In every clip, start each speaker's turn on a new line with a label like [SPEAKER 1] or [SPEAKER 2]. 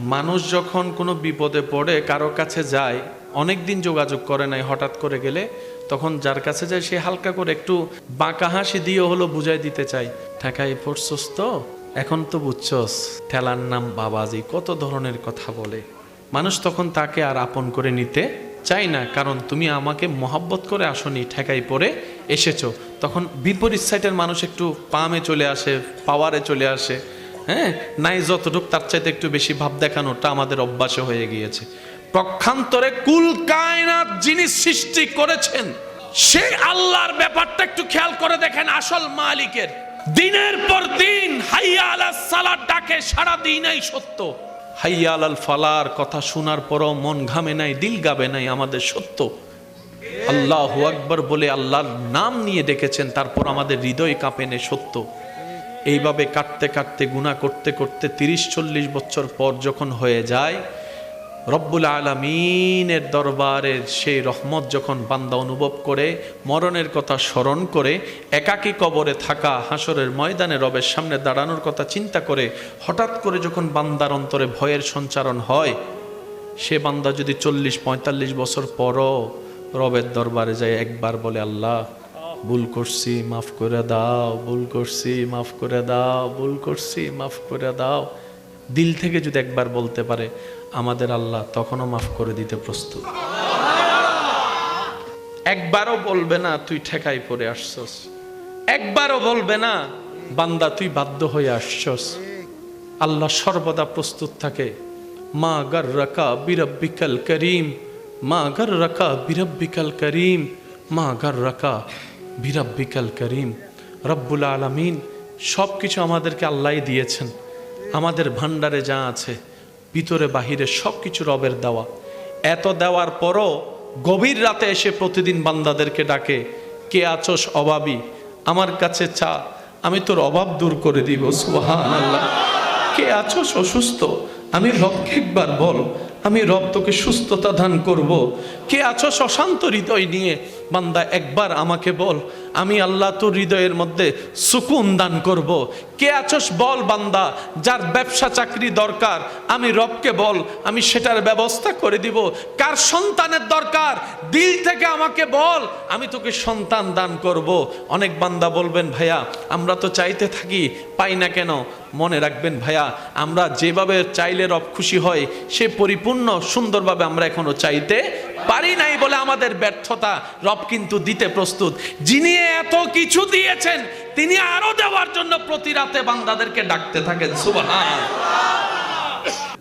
[SPEAKER 1] মানুষ যখন কোনো বিপদে পড়ে কারো কাছে যায়, অনেক দিন যোগাযোগ করে নাই, হঠাৎ করে গেলে তখন যার কাছে যায় সে হালকা করে একটু বাঁকা হাসি দিয়ে হলো বুঝাই দিতে চায়, ঠেকাই পড়ছস তো, এখন তো বুঝছস, ঠেলার নাম বাবাজি, কত ধরনের কথা বলে। মানুষ তখন তাকে আর আপন করে নিতে চাই না, কারণ তুমি আমাকে মহাব্বত করে আসনি, ঠেকাই পড়ে এসেছো। তখন বিপরীত সাইটের মানুষ একটু পামে চলে আসে, পাওয়ারে চলে আসে। হ্যাঁ, নাই যতটুক তার চাইতে একটু বেশি ভাব দেখানোটা আমাদের অভ্যাস হয়ে গিয়েছে। পক্ষান্তরে কুল কায়নাত যিনি সৃষ্টি করেছেন সেই আল্লাহর ব্যাপারটা একটু খেয়াল করে দেখেন। আসল মালিকের দিনের পর দিন হাইয়া আলাস সালাত ডাকে, সারা দিনই সত্য। হাইয়া আলাল ফালার কথা শোনার পরও মন ঘামে নাই, দিল গাবে নাই, আমাদের সত্য। আল্লাহু আকবার বলে আল্লাহর নাম নিয়ে ডেকেছেন, তারপর আমাদের হৃদয় কাঁপে নেই, সত্য। এইভাবে কাটতে কাটতে গুনাহ করতে করতে 30-40 বছর পর যখন হয়ে যায়, রব্বুল আলামিনের দরবারের সেই রহমত যখন বান্দা অনুভব করে, মরণের কথা স্মরণ করে, একাকী কবরে থাকা, হাসরের ময়দানে রবের সামনে দাঁড়ানোর কথা চিন্তা করে, হঠাৎ করে যখন বান্দার অন্তরে ভয়ের সঞ্চারণ হয়, সে বান্দা যদি 40-45 বছর পরও রবের দরবারে যায়, একবার বলে আল্লাহ ভুল করছি, মাফ করে দাও, ভুল করছি, মাফ করে দাও, ভুল করছি, মাফ করে দাও, দিল থেকে যদি একবার বলতে পারে, আমাদের আল্লাহ তখনও মাফ করে দিতে প্রস্তুত। একবারও বলবে না তুই ঠেকাই পড়ে আসছস, একবারও বলবে না বান্দা তুই বাধ্য হয়ে আসছস। আল্লাহ সর্বদা প্রস্তুত থাকে। মা গাররাকা বিরাব্বিকাল করিম, মা গাররাকা বিরাব্বিকাল করিম, মা গাররাকা বিরাব্বিকাল করিম। রব্বুল আলামিন সব কিছু আমাদেরকে আল্লাহই দিয়েছেন। আমাদের ভান্ডারে যা আছে, ভিতরে বাহিরে সব কিছু রবের দেওয়া। এত দেওয়ার পরও গভীর রাতে এসে প্রতিদিন বান্দাদেরকে ডাকে, কে আছোস অভাবী, আমার কাছে চা, আমি তোর অভাব দূর করে দিব। সুবহানাল্লাহ। কে আছোস অসুস্থ, আমি রবকে একবার বল, আমি রব তোকে সুস্থতা দান করব। কে আছোস অশান্ত হৃদয় নিয়ে, বান্দা একবার আমাকে বল, আমি আল্লাহ তোর হৃদয়ের মধ্যে সুকুন দান করব। কে আছোস বল বান্দা, যার ব্যবসা চাকরি দরকার, আমি রবকে বল, আমি সেটার ব্যবস্থা করে দিব। কার সন্তানের দরকার, দিল থেকে আমাকে বল, আমি তোকে সন্তান দান করব। অনেক বান্দা বলবেন, ভাইয়া আমরা তো চাইতে থাকি, পাই না কেন? মনে রাখবেন ভাইয়া, আমরা যেভাবে চাইলে রব খুশি হয় সে পরিপূর্ণ সুন্দরভাবে আমরা এখনো চাইতে পারি নাই বলে আমাদের ব্যর্থতা। রব কিন্তু দিতে প্রস্তুত। যিনি এত কিছু দিয়েছেন তিনি আরো দেওয়ার জন্য প্রতি রাতে বান্দাদেরকে ডাকতে থাকেন। সুবহান।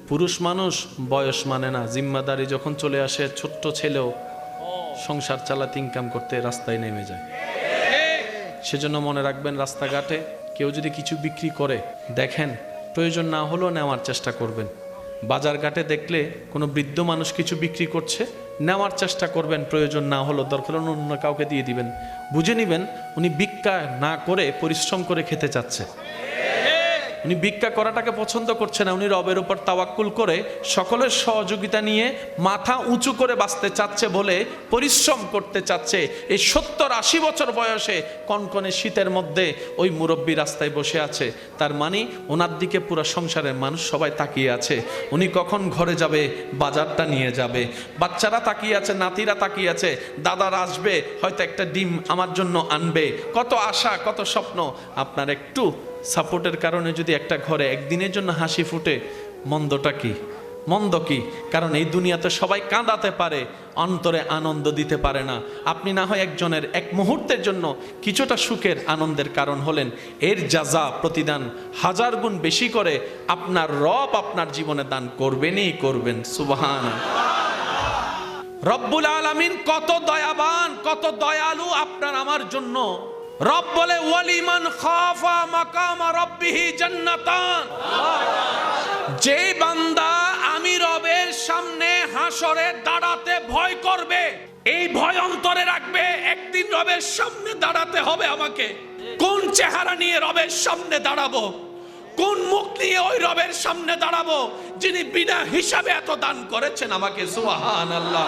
[SPEAKER 1] পুরুষ মানুষ বয়স মানে না, জিম্মাদারি যখন চলে আসে, ছোট্ট ছেলেও সংসার চালাতে, ইনকাম করতে রাস্তায় নেমে যায়। সেজন্য মনে রাখবেন, রাস্তাঘাটে কেউ যদি কিছু বিক্রি করে দেখেন, প্রয়োজন না হলেও নেওয়ার চেষ্টা করবেন। বাজারঘাটে দেখলে কোনো বৃদ্ধ মানুষ কিছু বিক্রি করছে, নেওয়ার চেষ্টা করবেন। প্রয়োজন না হলেও দরকার হলে অন্য কাউকে দিয়ে দিবেন। বুঝে নিবেন উনি ভিক্ষা না করে পরিশ্রম করে খেতে চাচ্ছে। উনি ভিক্ষা করাটাকে পছন্দ করছে না, উনি রবের উপর তাওয়াক্কুল করে সকলের সহযোগিতা নিয়ে মাথা উঁচু করে বাঁচতে চাচ্ছে বলে পরিশ্রম করতে চাচ্ছে। এই 70-80 বছর বয়সে কনকনে শীতের মধ্যে ওই মুরব্বী রাস্তায় বসে আছে, তার মানে ওনার দিকে পুরো সংসারের মানুষ সবাই তাকিয়ে আছে। উনি কখন ঘরে যাবে, বাজারটা নিয়ে যাবে, বাচ্চারা তাকিয়ে আছে, নাতিরা তাকিয়ে আছে, দাদারা আসবে, হয়তো একটা ডিম আমার জন্য আনবে। কত আশা, কত স্বপ্ন। আপনার একটু সাপোর্টের কারণে যদি একটা ঘরে একদিনের জন্য হাসি ফুটে, মন্দটা কি? মন্দ কি? কারণ এই দুনিয়াতে সবাই কাঁদাতে পারে, অন্তরে আনন্দ দিতে পারে না। আপনি না হয় একজনের এক মুহূর্তের জন্য কিছুটা সুখের আনন্দের কারণ হলেন, এর যাজা প্রতিদান 1000 গুণ বেশি করে আপনার রব আপনার জীবনে দান করবেনই করবেন। সুবহানাল্লাহ। রব্বুল আলামিন কত দয়াবান, কত দয়ালু আপনার আমার জন্য। রব বলে, ওয়ালিমান খাফা মাকাম রাব্বিহি জান্নাতান। যে বান্দা আমি রবের সামনে হাসরে দাঁড়াতে ভয় করবে, এই ভয় অন্তরে রাখবে, একদিন রবের সামনে দাঁড়াতে হবে আমাকে। কোন চেহারা নিয়ে রবের সামনে দাঁড়াবো, কোন মুখ নিয়ে ওই রবের সামনে দাঁড়াবো যিনি বিনা হিসাবে এত দান করেছেন আমাকে। সুবহানাল্লাহ।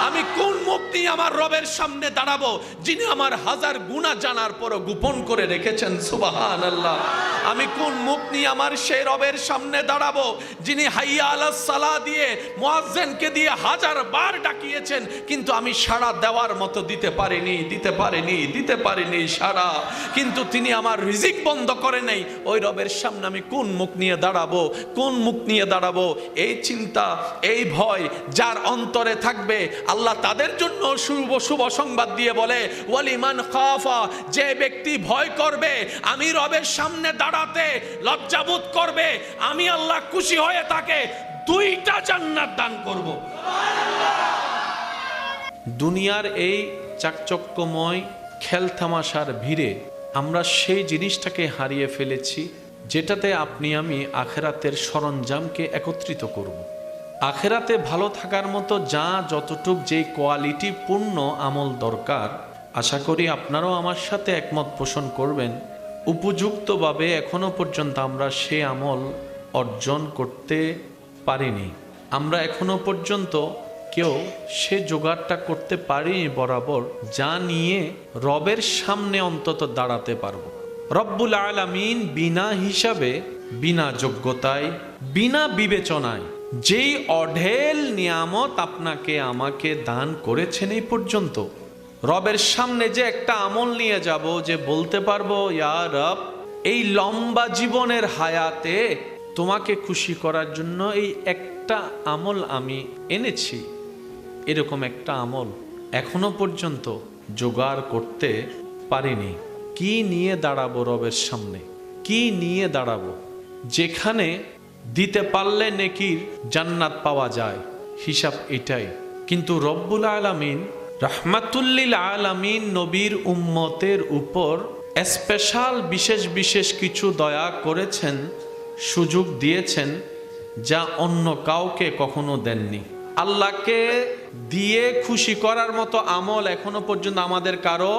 [SPEAKER 1] আমি কোন মুখ নিয়ে আমার রবের সামনে দাঁড়াবো যিনি আমার হাজার গুনাহ জানার পরও গোপন করে রেখেছেন? সুবহানাল্লাহ। আমি কোন মুখ নিয়ে আমার সেই রবের সামনে দাঁড়াবো যিনি হাইয়া আলাস সালাহ দিয়ে মুয়াজ্জিনকে দিয়ে হাজার বার ডাকিয়েছেন, কিন্তু আমি সাড়া দেওয়ার মতো দিতে পারিনি সাড়া, কিন্তু তিনি আমার রিজিক বন্ধ করে নেই। ওই রবের সামনে আমি কোন মুখ নিয়ে দাঁড়াবো? এই চিন্তা, এই ভয় যার অন্তরে থাকবে, আল্লাহ তাদের জন্য শুভ সংবাদ দিয়ে বলে, ওয়ালিমান খাফা, যে ব্যক্তি ভয় করবে আমি রবের সামনে দাঁড়াতে, লজ্জাবোধ করবে, আমি আল্লাহ খুশি হয়ে তাকে 2টা জান্নাত দান করব। দুনিয়ার এই চাকচক্যময় খেলতামাশার ভিড়ে আমরা সেই জিনিসটাকে হারিয়ে ফেলেছি যেটাতে আপনি আমি আখেরাতের সরঞ্জামকে একত্রিত করব। আখেরাতে ভালো থাকার মতো যতটুক যেই কোয়ালিটি পূর্ণ আমল দরকার, আশা করি আপনারাও আমার সাথে একমত পোষণ করবেন, উপযুক্তভাবে এখনো পর্যন্ত আমরা সে আমল অর্জন করতে পারিনি। আমরা এখনো পর্যন্ত কেউ সে জোগাড়টা করতে পারিনি বরাবর, যা নিয়ে রবের সামনে অন্তত দাঁড়াতে পারবো। রব্বুল আলামিন বিনা হিসাবে, বিনা যোগ্যতায়, বিনা বিবেচনায় যেই অঢেল নিয়ামত আপনাকে আমাকে দান করেছেন, এই পর্যন্ত রবের সামনে যে একটা আমল নিয়ে যাব, যে বলতে পারবো, ইয়া রব, এই লম্বা জীবনের হায়াতে তোমাকে খুশি করার জন্য এই একটা আমল আমি এনেছি, এরকম একটা আমল এখনো পর্যন্ত জোগাড় করতে পারিনি। কি নিয়ে দাঁড়াবো রবের সামনে? কি নিয়ে দাঁড়াবো যেখানে দিতে পারলে নেকির জান্নাত পাওয়া যায়? হিসাব এটাই। কিন্তু রব্বুল আলামিন রাহমাতুল্লিল আলামিন নবীর উম্মতের উপর স্পেশাল বিশেষ কিছু দয়া করেছেন, সুযোগ দিয়েছেন, যা অন্য কাউকে কখনো দেননি। আল্লাহকে দিয়ে খুশি করার মতো আমল এখনো পর্যন্ত আমাদের কারো,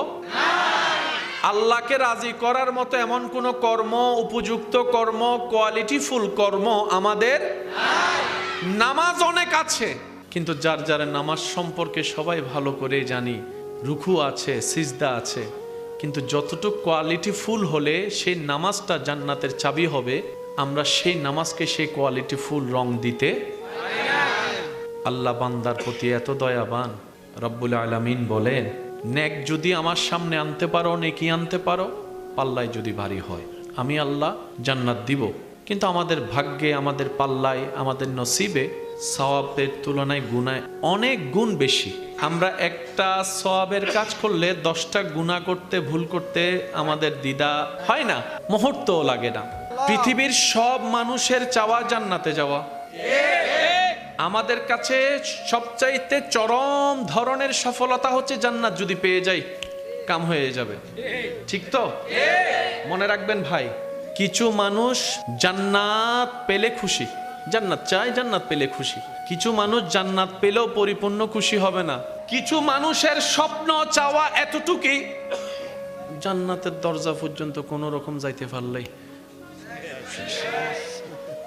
[SPEAKER 1] আল্লাহকে রাজি করার মতো এমন কোন কর্ম, উপযুক্ত কর্ম, কোয়ালিটিফুল কর্ম আমাদের। নামাজ অনেক আছে, কিন্তু যার যার নামাজ সম্পর্কে সবাই ভালো করে জানি, রুকু আছে, সিজদা আছে, কিন্তু যতটুকু কোয়ালিটিফুল হলে সেই নামাজটা জান্নাতের চাবি হবে, আমরা সেই নামাজকে সেই কোয়ালিটিফুল রং দিতে। আল্লাহ বান্দার প্রতি এত দয়াবান, রব্বুল আলামিন বলেন, নেক যদি আমার সামনে আনতে পারো, নেকি আনতে পারো, পাল্লায় যদি ভারী হয় আমি আল্লাহ জান্নাত দিব। কিন্তু আমাদের ভাগ্যে, আমাদের পাল্লায়, আমাদের নসিবে সওয়াবের তুলনায় গুনায় অনেক গুণ বেশি। আমরা একটা সওয়াবের কাজ করলে 10টা গুনাহ করতে, ভুল করতে আমাদের দ্বিধা হয় না, মুহূর্তও লাগে না। পৃথিবীর সব মানুষের চাওয়া জান্নাতে যাওয়া। আমাদের কাছে সবচাইতে চরম ধরনের সফলতা হচ্ছে জান্নাত যদি পেয়ে যাই, কাম হয়ে যাবে। ঠিক তো? মনে রাখবেন ভাই, কিছু মানুষ জান্নাত পেলে খুশি, জান্নাত চায়, জান্নাত পেলে খুশি। কিছু মানুষ জান্নাত পেলেও পরিপূর্ণ খুশি হবে না। কিছু মানুষের স্বপ্ন চাওয়া এতটুকুই, জান্নাতের দরজা পর্যন্ত কোনো রকম যাইতে পারলেই।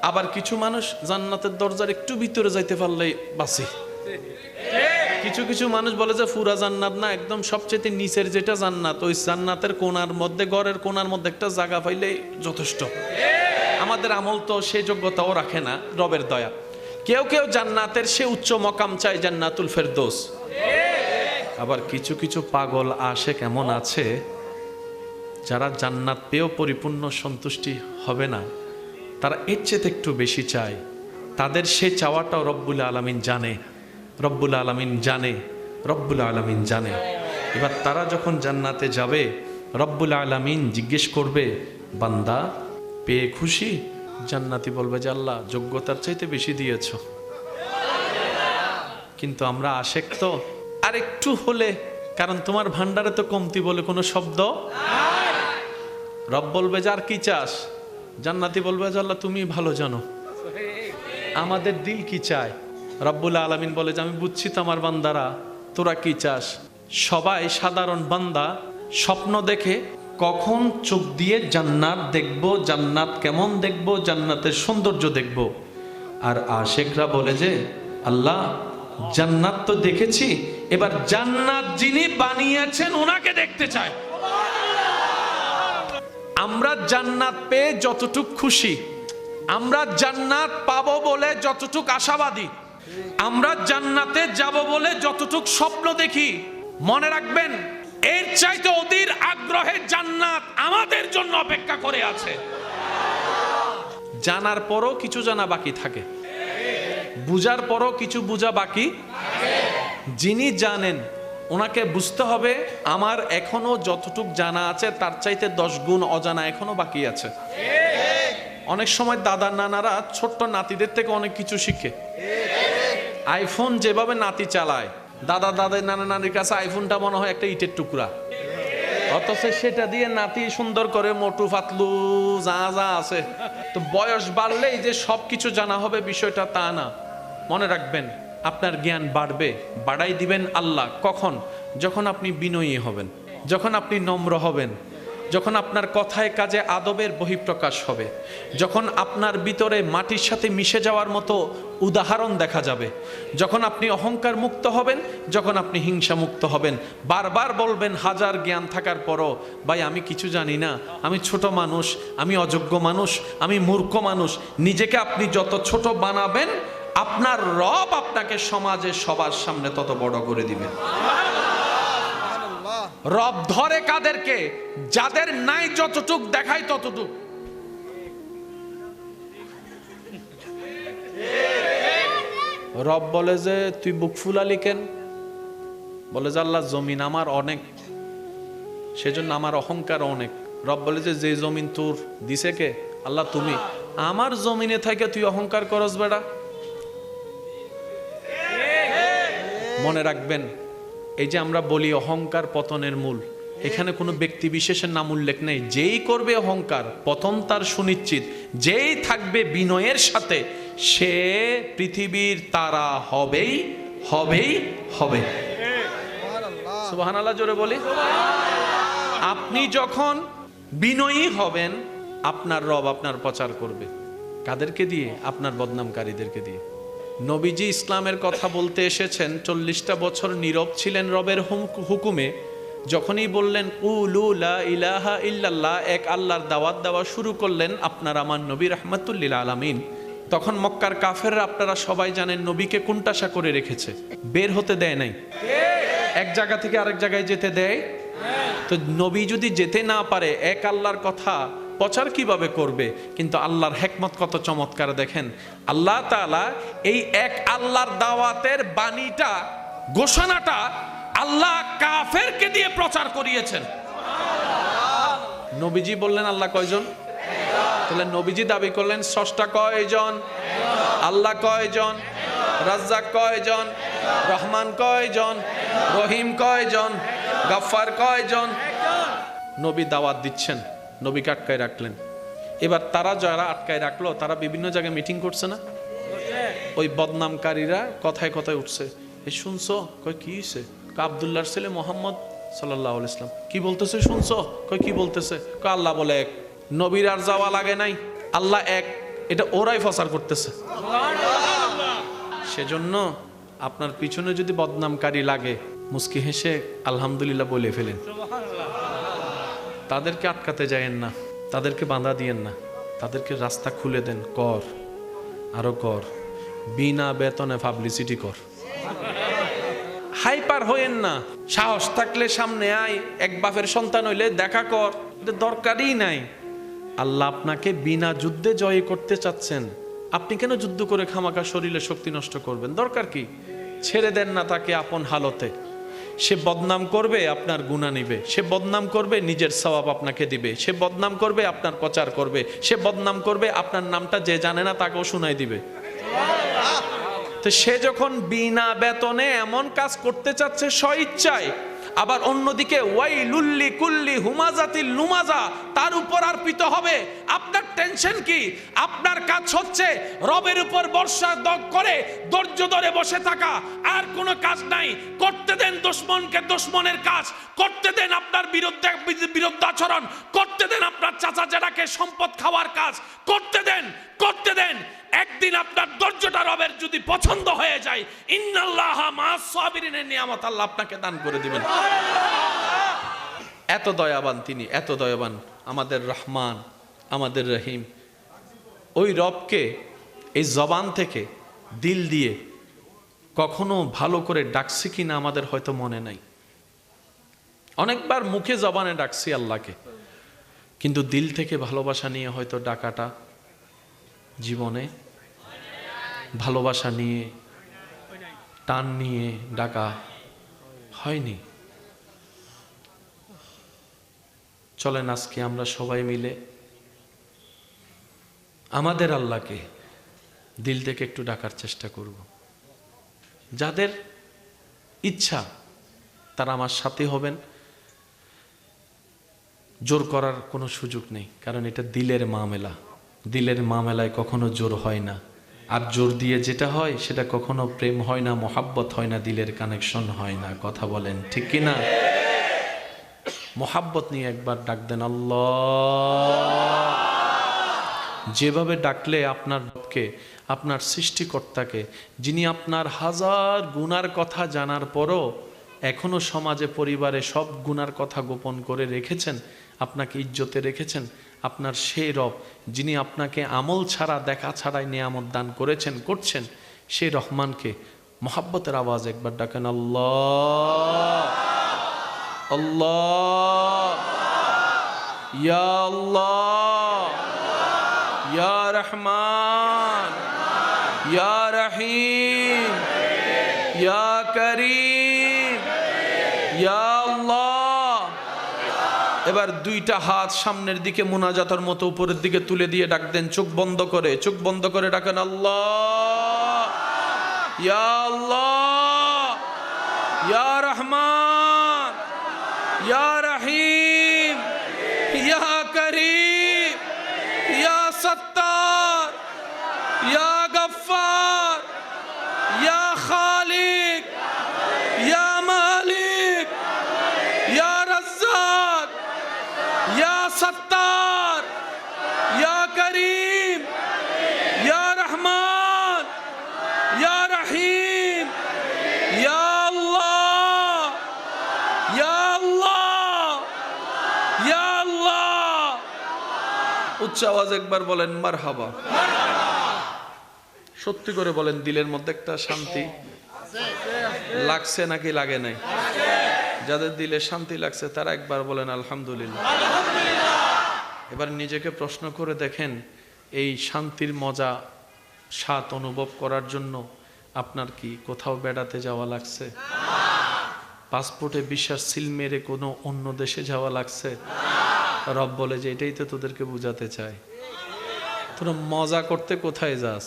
[SPEAKER 1] আবার কিছু মানুষ জান্নাতের দরজার একটু ভিতরে যাইতে পারলেই বাসি। কিছু মানুষ বলে যে পুরা জান্নাত না, একদম সবচেয়ে নিচের যেটা জান্নাত, ওই জান্নাতের কোণার মধ্যে, ঘরের কোণার মধ্যে একটা জায়গা পাইলেই যথেষ্ট। আমাদের আমল তো সে যোগ্যতাও রাখে না, রবের দয়া। কেউ জান্নাতের সে উচ্চ মকাম চায়, জান্নাতুল ফেরদৌস। আবার কিছু পাগল আশে কেমন আছে, যারা জান্নাত পেয়েও পরিপূর্ণ সন্তুষ্টি হবে না, তারা এর চেয়ে একটু বেশি চায়। তাদের সে চাওয়াটাও রব্বুল আলামিন জানে, রব্বুল আলামিন জানে, রব্বুল আলামিন জানে। এবার তারা যখন জান্নাতে যাবে, রব্বুল আলামিন জিজ্ঞেস করবে, বান্দা পেয়ে খুশি? জান্নাতি বলবে যে আল্লাহ যোগ্যতার চাইতে বেশি দিয়েছ। কিন্তু আমরা আশেক তো, আর একটু হলে, কারণ তোমার ভান্ডারে তো কমতি বলে কোনো শব্দ। রব বলবে যে আর কি চাস? জান্নাতি বলবে যে আল্লাহ তুমি ভালো জানো, আমাদের দিল কি চায়। রব্বুল আলামিন বলে যে আমি বুঝছি তো আমার বান্দারা, তোরা কি চাস। সবাই সাধারণ বান্দা স্বপ্ন দেখে কখন চোখ দিয়ে জান্নাত দেখব, জান্নাত কেমন দেখব, জান্নাতের সৌন্দর্য দেখব। আর আশেকরা বলে যে আল্লাহ জান্নাত তো দেখেছি, এবার জান্নাত যিনি বানিয়েছেন ওনাকে দেখতে চাই। আমরা জান্নাত পেয়ে যতটুক খুশি, আমরা জান্নাত পাবো বলে যতটুক আশাবাদী, আমরা জান্নাতে যাব বলে যতটুক স্বপ্ন দেখি, মনে রাখবেন এর চাইতে অধীর আগ্রহে জান্নাত আমাদের জন্য অপেক্ষা করে আছে। জানার পরও কিছু জানা বাকি থাকে, বুঝার পরও কিছু বুঝা বাকি। যিনি জানেন ওনাকে বুঝতে হবে আমার এখনো যতটুক জানা আছে তার চাইতে 10 গুণ অজানা এখনো বাকি আছে। অনেক সময় দাদা নানারা ছোট্ট নাতিদের থেকে অনেক কিছু শিখে। আইফোন যেভাবে নাতি চালায়, দাদা দাদের নানা নানির কাছে আইফোনটা মনে হয় একটা ইটের টুকরা, অথচ সেটা দিয়ে নাতি সুন্দর করে মোটু ফাতলু যা যা আছে। তো বয়স বাড়লেই যে সবকিছু জানা হবে বিষয়টা তা না। মনে রাখবেন আপনার জ্ঞান বাড়বে, বাড়াই দিবেন আল্লাহ। কখন? যখন আপনি বিনয়ী হবেন, যখন আপনি নম্র হবেন, যখন আপনার কথায় কাজে আদবের বহিঃপ্রকাশ হবে, যখন আপনার ভিতরে মাটির সাথে মিশে যাওয়ার মতো উদাহরণ দেখা যাবে, যখন আপনি অহংকার মুক্ত হবেন, যখন আপনি হিংসা মুক্ত হবেন। বারবার বলবেন হাজার জ্ঞান থাকার পরও, ভাই আমি কিছু জানি না, আমি ছোট মানুষ, আমি অযোগ্য মানুষ, আমি মূর্খ মানুষ। নিজেকে আপনি যত ছোট বানাবেন আপনার রব আপনাকে সমাজে সবার সামনে তত বড় করে দিবেন। রব ধরে কাদেরকে? যাদের নাই যতটুক দেখায় ততটুক। রব বলে যে তুই বুক ফুলালি কেন? বলে যে আল্লাহ জমিন আমার অনেক, সেজন্য আমার অহংকার অনেক। রব বলে যে যে জমিন তোর দিছে কে? আল্লাহ তুমি। আমার জমিনে থেকে তুই অহংকার করস বেড়া। মনে রাখবেন এই যে আমরা বলি অহংকার পতনের মূল, এখানে কোনো ব্যক্তি বিশেষের নাম উল্লেখ নেই। যেই করবে অহংকার পতন তার সুনিশ্চিত। যেই থাকবে বিনয়ের সাথে সে পৃথিবীর তারা হবেই হবেই হবে। সুবহানাল্লাহ জোরে বলি। আপনি যখন বিনয়ী হবেন আপনার রব আপনার প্রচার করবে। কাদেরকে দিয়ে? আপনার বদনামকারীদেরকে দিয়ে। নবীজি ইসলামের কথা বলতে এসেছেন, 40টা বছর নীরব ছিলেন রবের হুকুমে। যখনই বললেন কুলু লা ইলাহা ইল্লাল্লাহ, এক আল্লাহর দাওয়াত দেওয়া শুরু করলেন আপনার আমার নবী রাহমাতুল আলামিন, তখন মক্কার কাফেররা আপনারা সবাই জানেন নবীকে কোণঠাসা করে রেখেছে, বের হতে দেয় নাই। এক জায়গা থেকে আরেক জায়গায় যেতে দেয়? তো নবী যদি যেতে না পারে এক আল্লাহর কথা প্রচার কিভাবে করবে? কিন্তু আল্লাহর হিকমত কত চমৎকার দেখেন। আল্লাহ তাআলা এই এক আল্লাহর দাওয়াতের বাণীটা, ঘোষণাটা আল্লাহ কাফেরকে দিয়ে প্রচার করিয়েছেন। নবীজি বললেন আল্লাহ কয়জন? তাহলে নবীজি দাবি করলেন স্রষ্টা কয়জন? আল্লাহ কয়জন? রাজ্জাক কয়জন? রহমান কয়জন? রহিম কয়জন? গাফফার কয়জন? নবী দাওয়াত দিচ্ছেন, নবীকে আটকায় রাখলেন। এবার তারা যারা আটকায় রাখলো তারা বিভিন্ন জায়গায় মিটিং করছে না? ওই বদনামকারীরা কথায় কথায় উঠছে, এই শুনছো? কয় কি হইছে? আব্দুল্লাহর ছেলে মোহাম্মদ সাল্লাল্লাহু আলাইহি ওয়াসাল্লাম কি বলতেছে শুনছো? কয় কি বলতেছে? কয় আল্লাহ বলে এক, নবীর আর যাওয়া লাগে নাই, আল্লাহ এক। এটা ওরাই প্রচার করতেছে। সেজন্য আপনার পিছনে যদি বদনামকারী লাগে মুস্কি হেসে আলহামদুলিল্লাহ বলে ফেলেন। তাদেরকে আটকাতে যায়েন না, তাদেরকে বাধা দিয়েন না, তাদেরকে রাস্তা খুলে দেন। কর, আরো কর, বিনা বেতনে পাবলিসিটি কর। হাইপার হইেন না। সাহস থাকলে সামনে আয়, এক বাপের সন্তান হইলে দেখা কর, এটা দরকারই নাই। আল্লাহ আপনাকে বিনা যুদ্ধে জয় করতে চাচ্ছেন, আপনি কেন যুদ্ধ করে খামাকা শরীরে শক্তি নষ্ট করবেন? দরকার কি? ছেড়ে দেন না তাকে আপন হালতে। সে বদনাম করবে, আপনার গুনাহ নিবে। সে বদনাম করবে, নিজের সওয়াব আপনাকে দিবে। সে বদনাম করবে, আপনার প্রচার করবে। সে বদনাম করবে, আপনার নামটা যে জানে না তাকেও শুনাই দিবে। তো সে যখন বিনা বেতনে এমন কাজ করতে চাচ্ছে স্বইচ্ছায়, আবার অন্যদিকে ওয়াইলুল্লি কুল্লি হুমাজাতিল লুমাজা, তার উপর আরপিত হবে। আপনার টেনশন কি? আপনার কাজ হচ্ছে রবের উপর ভরসা করে ধৈর্য ধরে বসে থাকা, আর কোনো কাজ নাই। করতে দেন দুশমনকে দুশমনের কাজ, করতে দেন আপনার বিরুদ্ধাচরণ, করতে দেন আপনার চাচা জেঠাকে সম্পদ খাওয়ার কাজ, করতে দেন, করতে দেন। একদিন আপনার ধৈর্যটা রবের যদি পছন্দ হয়ে যায়, ইন্নাল্লাহা মা'আস সাবিরিনের নিয়ামত আল্লাহ আপনাকে দান করে দিবেন। এত দয়াবান তিনি, এত দয়াবান, আমাদের রহমান, আমাদের রহিম। ওই রবকে এই জবান থেকে, দিল দিয়ে কখনো ভালো করে ডাকছি কিনা আমাদের হয়তো মনে নাই। অনেকবার মুখে জবানে ডাকছি আল্লাহকে, কিন্তু দিল থেকে ভালোবাসা নিয়ে হয়তো ডাকাটা জীবনে, ভালোবাসা নিয়ে, টান নিয়ে ডাকা হয়নি। চলেন আজকে আমরা সবাই মিলে আমাদের আল্লাহকে দিল থেকে একটু ডাকার চেষ্টা করব। যাদের ইচ্ছা তারা আমার সাথে হবেন। জোর করার কোনো সুযোগ নেই, কারণ এটা দিলের মামলা। দিলের মামলায় কখনো জোর হয় না, আর জোর দিয়ে যেটা হয় সেটা কখনো প্রেম হয় না, মোহাব্বত হয় না, দিলের কানেকশন হয় না। কথা বলেন ঠিক কিনা? মোহাব্বত নিয়ে একবার ডাক দেন আল্লাহ। যেভাবে ডাকলে আপনার রবকে, আপনার সৃষ্টিকর্তাকে, যিনি আপনার হাজার গুনার কথা জানার পরও এখনো সমাজে, পরিবারে সব গুনার কথা গোপন করে রেখেছেন, আপনাকে ইজ্জতে রেখেছেন, আপনার সেই রব যিনি আপনাকে আমল ছাড়া, দেখা ছাড়াই নিয়ামত দান করেছেন, করছেন, সেই রহমানকে মোহাব্বতের আওয়াজ একবার ডাকেন আল্লাহ, আল্লাহ, ইয়া আল্লাহ, ইয়া রহমান, ইয়া রহিম, ইয়া করিম, ইয়া আল্লাহ। এবার দুইটা হাত সামনের দিকে মুনাজাতের মতো উপরের দিকে তুলে দিয়ে ডাক দেন, চোখ বন্ধ করে, চোখ বন্ধ করে ডাকেন আল্লাহ, ইয়া আল্লাহ, ইয়া রহমান, ইয়া রহিম, ইয়া করিম, ইয়া সত্তার, ইয়া গফফার, ইয়া খালিক, ইয়া মালিক, ইয়া রাজ্জাক, ইয়া সত্তার, ইয়া করিম, ইয়া রহমান, ইয়া রহিম, ইয়া আল্লাহ, ইয়া আল্লাহ, ইয়া আল্লাহ। উচ্চ আওয়াজ একবার বলেন মারহাবা। সত্যি করে বলেন, দিলের মধ্যে একটা শান্তি লাগছে নাকি লাগে নাই? যাদের দিলে শান্তি লাগছে তারা একবার বলেন আলহামদুলিল্লাহ। এবার নিজেকে প্রশ্ন করে দেখেন, এই শান্তির মজা, স্বাদ অনুভব করার জন্য আপনার কি কোথাও বেড়াতে যাওয়া লাগছে? পাসপোর্টে বিশ্বাস সিল মেরে কোনো অন্য দেশে যাওয়া লাগছে? রব বলে যে এটাই তো তোদেরকে বুঝাতে চায়। তোরা মজা করতে কোথায় যাস?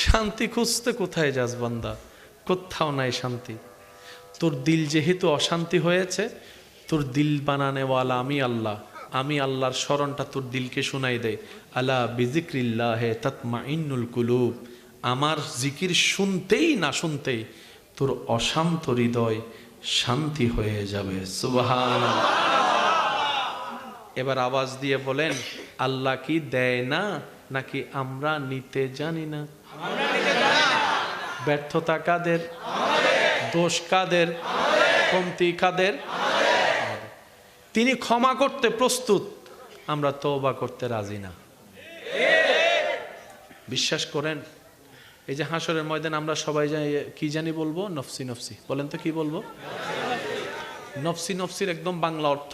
[SPEAKER 1] শান্তি খুঁজতে কোথায় যাস বান্দা? কোথাও নাই শান্তি। তোর দিল যেহেতু অশান্তি হয়েছে, তোর দিল বানানেওয়ালা আমি আল্লাহ, আমি আল্লাহর স্মরণটা তোর দিলকে শুনাই দেয়। আলা বিজিক্রিল্লাহে তাতমাইন্নুল কুলুব। আমার জিকির শুনতেই না শুনতেই তোর অশান্ত হৃদয় শান্তি হয়ে যাবে। সুবহানাল্লাহ। এবার আওয়াজ দিয়ে বলেন, আল্লাহ কি দেয় না নাকি আমরা নিতে জানি না? ব্যর্থতা কাদের? দোষ কাদের? কমতি কাদের? তিনি ক্ষমা করতে প্রস্তুত, আমরা তওবা করতে রাজি না। বিশ্বাস করেন, এই যে হাসরের ময়দানে আমরা সবাই কি জানি বলবো? নফসি নফসি। বলেন তো কি বলবো? নফসি নফসির একদম বাংলা অর্থ,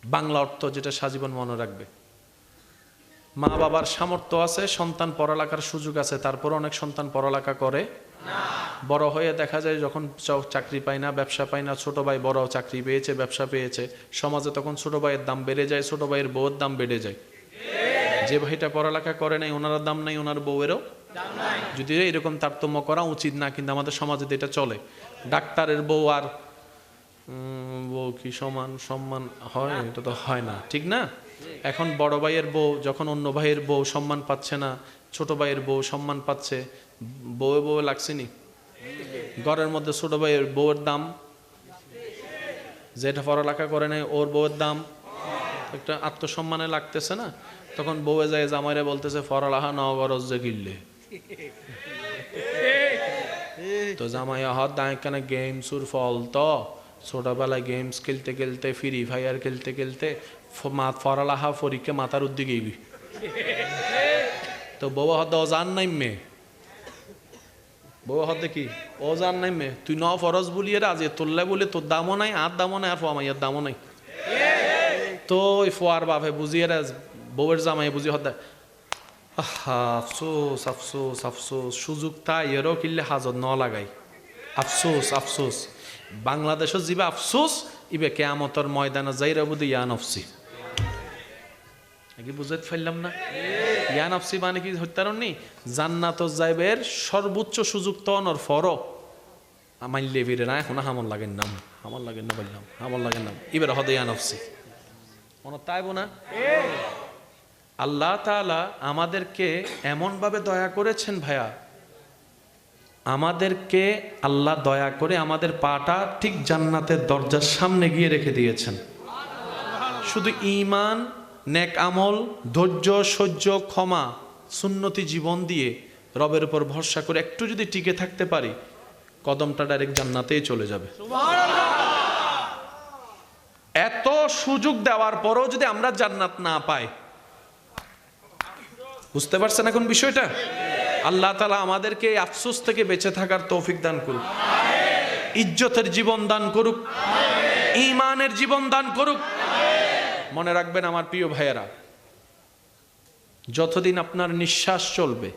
[SPEAKER 1] বাংলা অর্থ যেটা সাজীবন মনে রাখবে। মা বাবার সামর্থ্য আছে, সন্তান পড়ালেখার সুযোগ আছে, তারপর অনেক সন্তান পড়ালেখা করে না। বড় হয়ে দেখা যায় যখন চাকরি পায় না, ব্যবসা পায় না, ছোট ভাই বড় চাকরি পেয়েছে, ব্যবসা পেয়েছে, সমাজে তখন ছোট ভাইয়ের দাম বেড়ে যায়, ছোট ভাইয়ের বউয়ের দাম বেড়ে যায়। যে ভাইটা পড়ালেখা করে নাই ওনার দাম নাই, ওনার বউয়েরও দাম নাই। যদিও এরকম তারতম্য করা উচিত না, কিন্তু আমাদের সমাজে এটা চলে। ডাক্তারের বউ আর বউ কি সমান সম্মান হয়? এটা তো হয় না, ঠিক না? এখন বড় ভাইয়ের বউ যখন অন্য ভাইয়ের বউ সম্মান পাচ্ছে না, ছোট ভাইয়ের বউ সম্মান পাচ্ছে, বউয়ে বউয়ে লাগছেনি। ঘরের মধ্যে ছোট ভাইয়ের বউয়ের দাম, যেটা পড়ালেখা করে নাই ওর বউয়ের দাম, একটা আত্মসম্মানে লাগতেছে না? তখন বউয়ে যায় জামাইরে বলতেছে ফরালাহা নগরজ যে গিললে তো জামাই হাত দায় কেন গেমসুর ফল তো ছোটবেলায় গেমস খেলতে খেলতে ফ্রি ফায়ার খেলতে খেলতে ফরালাহা ফরিকে মাথার উদ্দিকে গেলি তো বউ হাত অজান নাই মে বউ হাত দেখি অজান নাই মে তুই ন ফরজ বলিয়ে রাজে তোল্লে বলে তোর দামও নাই আর দামও নাই আর ফোয়ামাইয়ার দামও নাই তো ওই ফোয়ার বাপে বুঝিয়ে রাজ বউয়ের জামাই বুঝিয়ে হত আফসোস আফসোস আফসোস সুযোগ তা এরও কিনলে হাজত ন লাগাই আফসোস আফসোস বাংলাদেশও যাবে আফসোস ইবে কেয়ামতর ময়দানে যাইরা বুঝি ইয়া নফসি কি বুঝাইতে পারলাম না ইয়া নফসি মানে কি হত্যার নি জান্নাত যাইবের সর্বোচ্চ সুযোগ তো অনর ফর মাইলে বিরে না এখন হামল লাগেন নাম হামল লাগেন না বললাম হামল লাগেন নাম এবার হদে ইয়া নফসি মনে তাইব না আল্লাহ তাআলা আমাদেরকে এমন ভাবে দয়া করেছেন ভাইয়া আমাদেরকে আল্লাহ দয়া করে আমাদের পাটা ঠিক জান্নাতের দরজার সামনে গিয়ে রেখে দিয়েছেন শুধু ঈমান নেক আমল ধৈর্য সহ্য ক্ষমা সুন্নতি জীবন দিয়ে রবের উপর ভরসা করে একটু যদি টিকে থাকতে পারি কদমটা ডাইরেক্ট জান্নাতেই চলে যাবে এত সুযোগ দেওয়ার পরও যদি আমরা জান্নাত না পাই বুঝতে পারছেন এখন বিষয়টা আল্লাহ তাআলা আমাদেরকে এই আফসোস থেকে বেঁচে থাকার তৌফিক দান করুক ইজ্জতের জীবন দান করুক ঈমানের জীবন দান করুক মনে রাখবেন আমার প্রিয় ভাইয়েরা যতদিন আপনার নিঃশ্বাস চলবে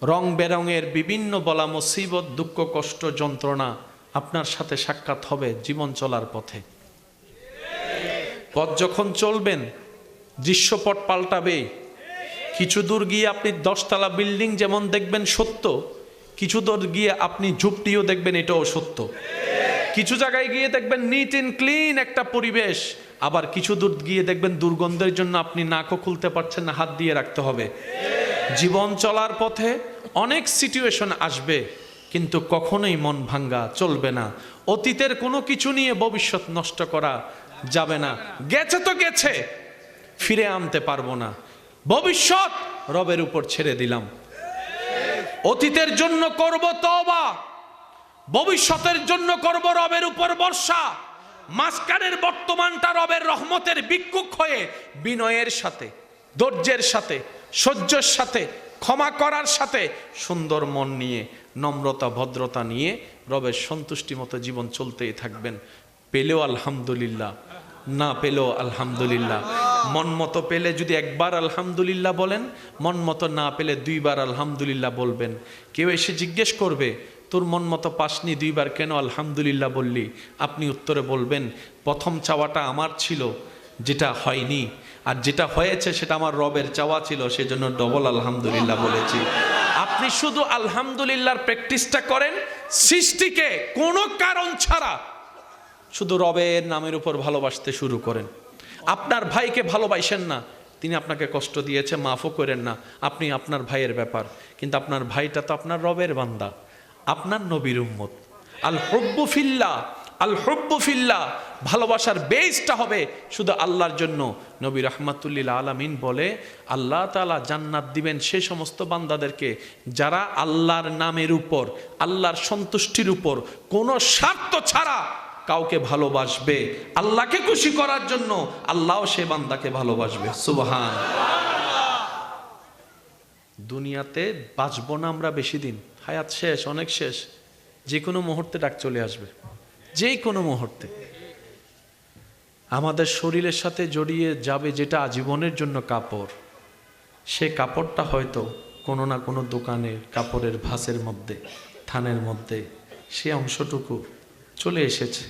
[SPEAKER 1] রং বেরঙের বিভিন্ন বলা মুসিবত দুঃখ কষ্ট যন্ত্রণা আপনার সাথে সাক্ষাৎ হবে জীবন চলার পথে পথ যখন চলবেন দৃশ্যপট পাল্টাবে কিছু দূর গিয়ে আপনি 10তলা বিল্ডিং যেমন দেখবেন সত্য কিছু দূর গিয়ে আপনি ঝুপটিও দেখবেন এটাও সত্য কিছু জায়গায় গিয়ে দেখবেন নিট এন্ড ক্লিন একটা পরিবেশ আবার কিছু দূর গিয়ে দেখবেন দুর্গন্ধের জন্য আপনি নাকও খুলতে পারছেন না হাত দিয়ে রাখতে হবে জীবন চলার পথে অনেক সিচুয়েশন আসবে কিন্তু কখনোই মন ভাঙ্গা চলবে না অতীতের কোনো কিছু নিয়ে ভবিষ্যৎ নষ্ট করা যাবে না গেছে তো গেছে ফিরে আনতে পারবো না ভবিষ্যৎ রবের উপর ছেড়ে দিলাম অতীতের জন্য করব তওবা ভবিষ্যতের জন্য করব রবের উপর ভরসা মাঝখানের বর্তমানটা রবের রহমতের ভিক্ষুক হয়ে বিনয়ের সাথে ধৈর্যের সাথে সহ্যের সাথে ক্ষমা করার সাথে সুন্দর মন নিয়ে নম্রতা ভদ্রতা নিয়ে রবের সন্তুষ্টি মতো জীবন চলতেই থাকবেন পেলেও আলহামদুলিল্লাহ না পেলেও আলহামদুলিল্লাহ মন মতো পেলে যদি একবার আলহামদুলিল্লাহ বলেন মন মতো না পেলে 2 বার আলহামদুলিল্লাহ বলবেন কেউ এসে জিজ্ঞেস করবে তোর মন মতো পাসনি 2 বার কেন আলহামদুলিল্লাহ বললি আপনি উত্তরে বলবেন প্রথম চাওয়াটা আমার ছিল যেটা হয়নি আর যেটা হয়েছে সেটা আমার রবের চাওয়া ছিল সেজন্য ডবল আলহামদুলিল্লাহ বলেছি আপনি শুধু আলহামদুলিল্লাহর প্র্যাকটিসটা করেন সৃষ্টিকে কোনো কারণ ছাড়া শুধু রবের নামের উপর ভালোবাসতে শুরু করেন আপনার ভাইকে ভালোবাসেন না তিনি আপনাকে কষ্ট দিয়েছে মাফও করেন না আপনি আপনার ভাইয়ের ব্যাপার কিন্তু আপনার ভাইটা তো আপনার রবের বান্দা আপনার নবীর উম্মত আল হুব্বু ফিল্লাহ আল হুব্বু ফিল্লাহ ভালোবাসার বেসটা হবে শুধু আল্লাহর জন্য নবী রাহমাতুল্লিল আলামিন বলে আল্লাহ তাআলা জান্নাত দিবেন সেই সমস্ত বান্দাদেরকে যারা আল্লাহর নামের উপর আল্লাহর সন্তুষ্টির উপর কোনো স্বার্থ ছাড়া কাউকে ভালোবাসবে আল্লাহকে খুশি করার জন্য আল্লাহও সে বান্দাকে ভালোবাসবে সুবহান দুনিয়াতে বাঁচবো না আমরা বেশি দিন হায়াত শেষ অনেক শেষ যে কোনো মুহূর্তে ডাক চলে আসবে যে কোনো মুহূর্তে আমাদের শরীরের সাথে জড়িয়ে যাবে যেটা আজীবনের জন্য কাপড় সে কাপড়টা হয়তো কোনো না কোনো দোকানের কাপড়ের ভাঁজের মধ্যে থানের মধ্যে সে অংশটুকু চলে এসেছে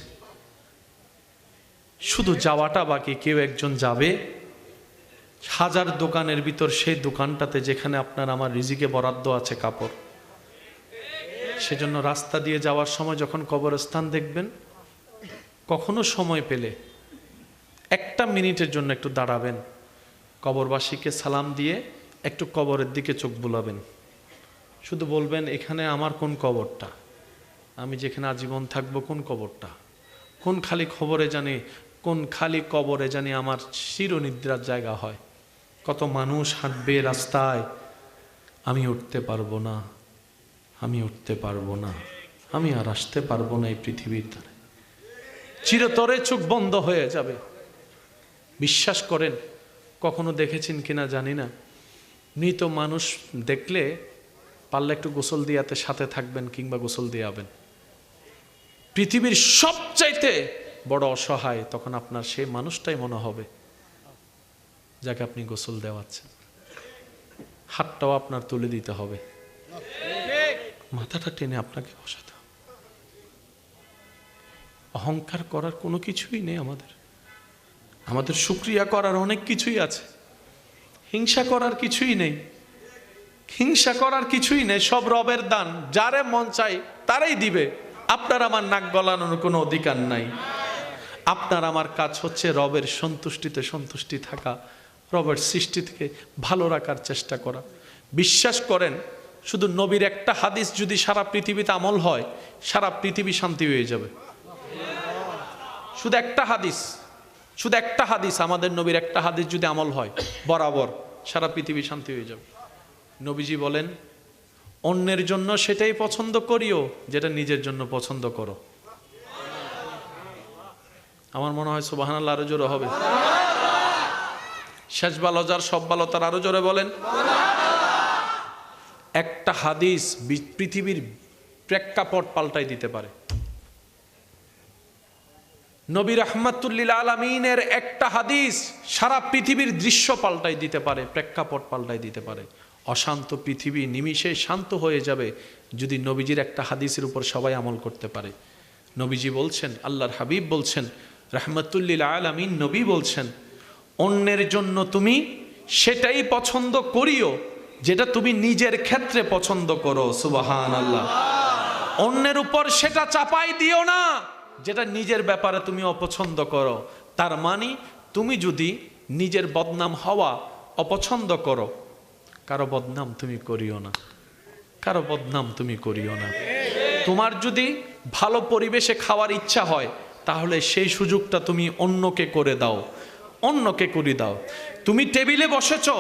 [SPEAKER 1] শুধু যাওয়াটা বাকি কেউ একজন যাবে হাজার দোকানের ভিতর সেই দোকানটাতে যেখানে আপনার আমার রিজিকে বরাদ্দ আছে কাপড় সেজন্য রাস্তা দিয়ে যাওয়ার সময় যখন কবরস্থান দেখবেন কখনো সময় পেলে 1 মিনিটের জন্য একটু দাঁড়াবেন কবরবাসীকে সালাম দিয়ে একটু কবরের দিকে চোখ বুলাবেন শুধু বলবেন এখানে আমার কোন কবরটা আমি যেখানে আজীবন থাকবো কোন কবরটা কোন খালি খবরে জানি কোন খালি কবরে জানি আমার চিরনিদ্রার জায়গা হয় কত মানুষ হাঁটবে রাস্তায়, আমি উঠতে পারবো না, আমি উঠতে পারবো না, আমি আর আসতে পারবো না এই পৃথিবীর ধারে, চিরতরে চোখ বন্ধ হয়ে যাবে। বিশ্বাস করেন, কখনো দেখেছেন কিনা জানি না, মৃত মানুষ দেখলে পারলে একটু গোসল দিয়াতে সাথে থাকবেন কিংবা গোসল দিয়াবেন। পৃথিবীর সবচাইতে বড় অসহায় তখন আপনার সেই মানুষটাই মনে হবে যাকে আপনি গোসল দেওয়াচ্ছেন। হাতটাও আপনার তুলে দিতে হবে, মাথাটা টেনে আপনাকে বসাতে হবে। অহংকার করার কোনো কিছুই নেই আমাদের শুকরিয়া করার অনেক কিছুই আছে, হিংসা করার কিছুই নেই, হিংসা করার কিছুই নেই। সব রবের দান, যারে মন চাই তারাই দিবে। আপনার আমার নাক গলানোর কোনো অধিকার নাই। আপনার আমার কাজ হচ্ছে রবের সন্তুষ্টিতে সন্তুষ্টি থাকা, রবের সৃষ্টি থেকে ভালো রাখার চেষ্টা করা। বিশ্বাস করেন, শুধু নবীর একটা হাদিস যদি সারা পৃথিবীতে আমল হয়, সারা পৃথিবী শান্তি হয়ে যাবে। শুধু একটা হাদিস, আমাদের নবীর একটা হাদিস যদি আমল হয় বরাবর, সারা পৃথিবী শান্তি হয়ে যাবে। নবীজি বলেন, অন্যের জন্য সেটাই পছন্দ করিও যেটা নিজের জন্য পছন্দ করো। আমার মনে হয় সুবহানাল্লাহ আরো জোরে হবে। শেষ ভালো যার সব ভালো তার, আরো জোরে বলেন। একটা হাদিস পৃথিবীর প্রেক্ষাপট পাল্টাই দিতে পারে। নবী রাহমাতুল লিল আলামিনের একটা হাদিস সারা পৃথিবীর দৃশ্য পাল্টাই দিতে পারে, প্রেক্ষাপট পাল্টাই দিতে পারে। অশান্ত পৃথিবী নিমিষে শান্ত হয়ে যাবে যদি নবীজির একটা হাদিসের উপর সবাই আমল করতে পারে। নবীজি বলছেন, আল্লাহর হাবিব বলছেন, রাহমাতুল লিল আলামিন নবী বলছেন, অন্যের জন্য তুমি সেটাই পছন্দ করিও যেটা তুমি নিজের ক্ষেত্রে পছন্দ করো। সুবহানাল্লাহ। অন্যের উপর সেটা চাপাই দিও না যেটা নিজের ব্যাপারে তুমি অপছন্দ করো। তার মানে তুমি যদি নিজের বদনাম হওয়া অপছন্দ করো, কারো বদনাম তুমি করিও না, কারো বদনাম তুমি করিও না। তোমার যদি ভালো পরিবেশে খাওয়ার ইচ্ছা হয়, তাহলে সেই সুযোগটা তুমি অন্যকে করে দাও, অন্যকে করে দাও। তুমি টেবিলে বসেছো,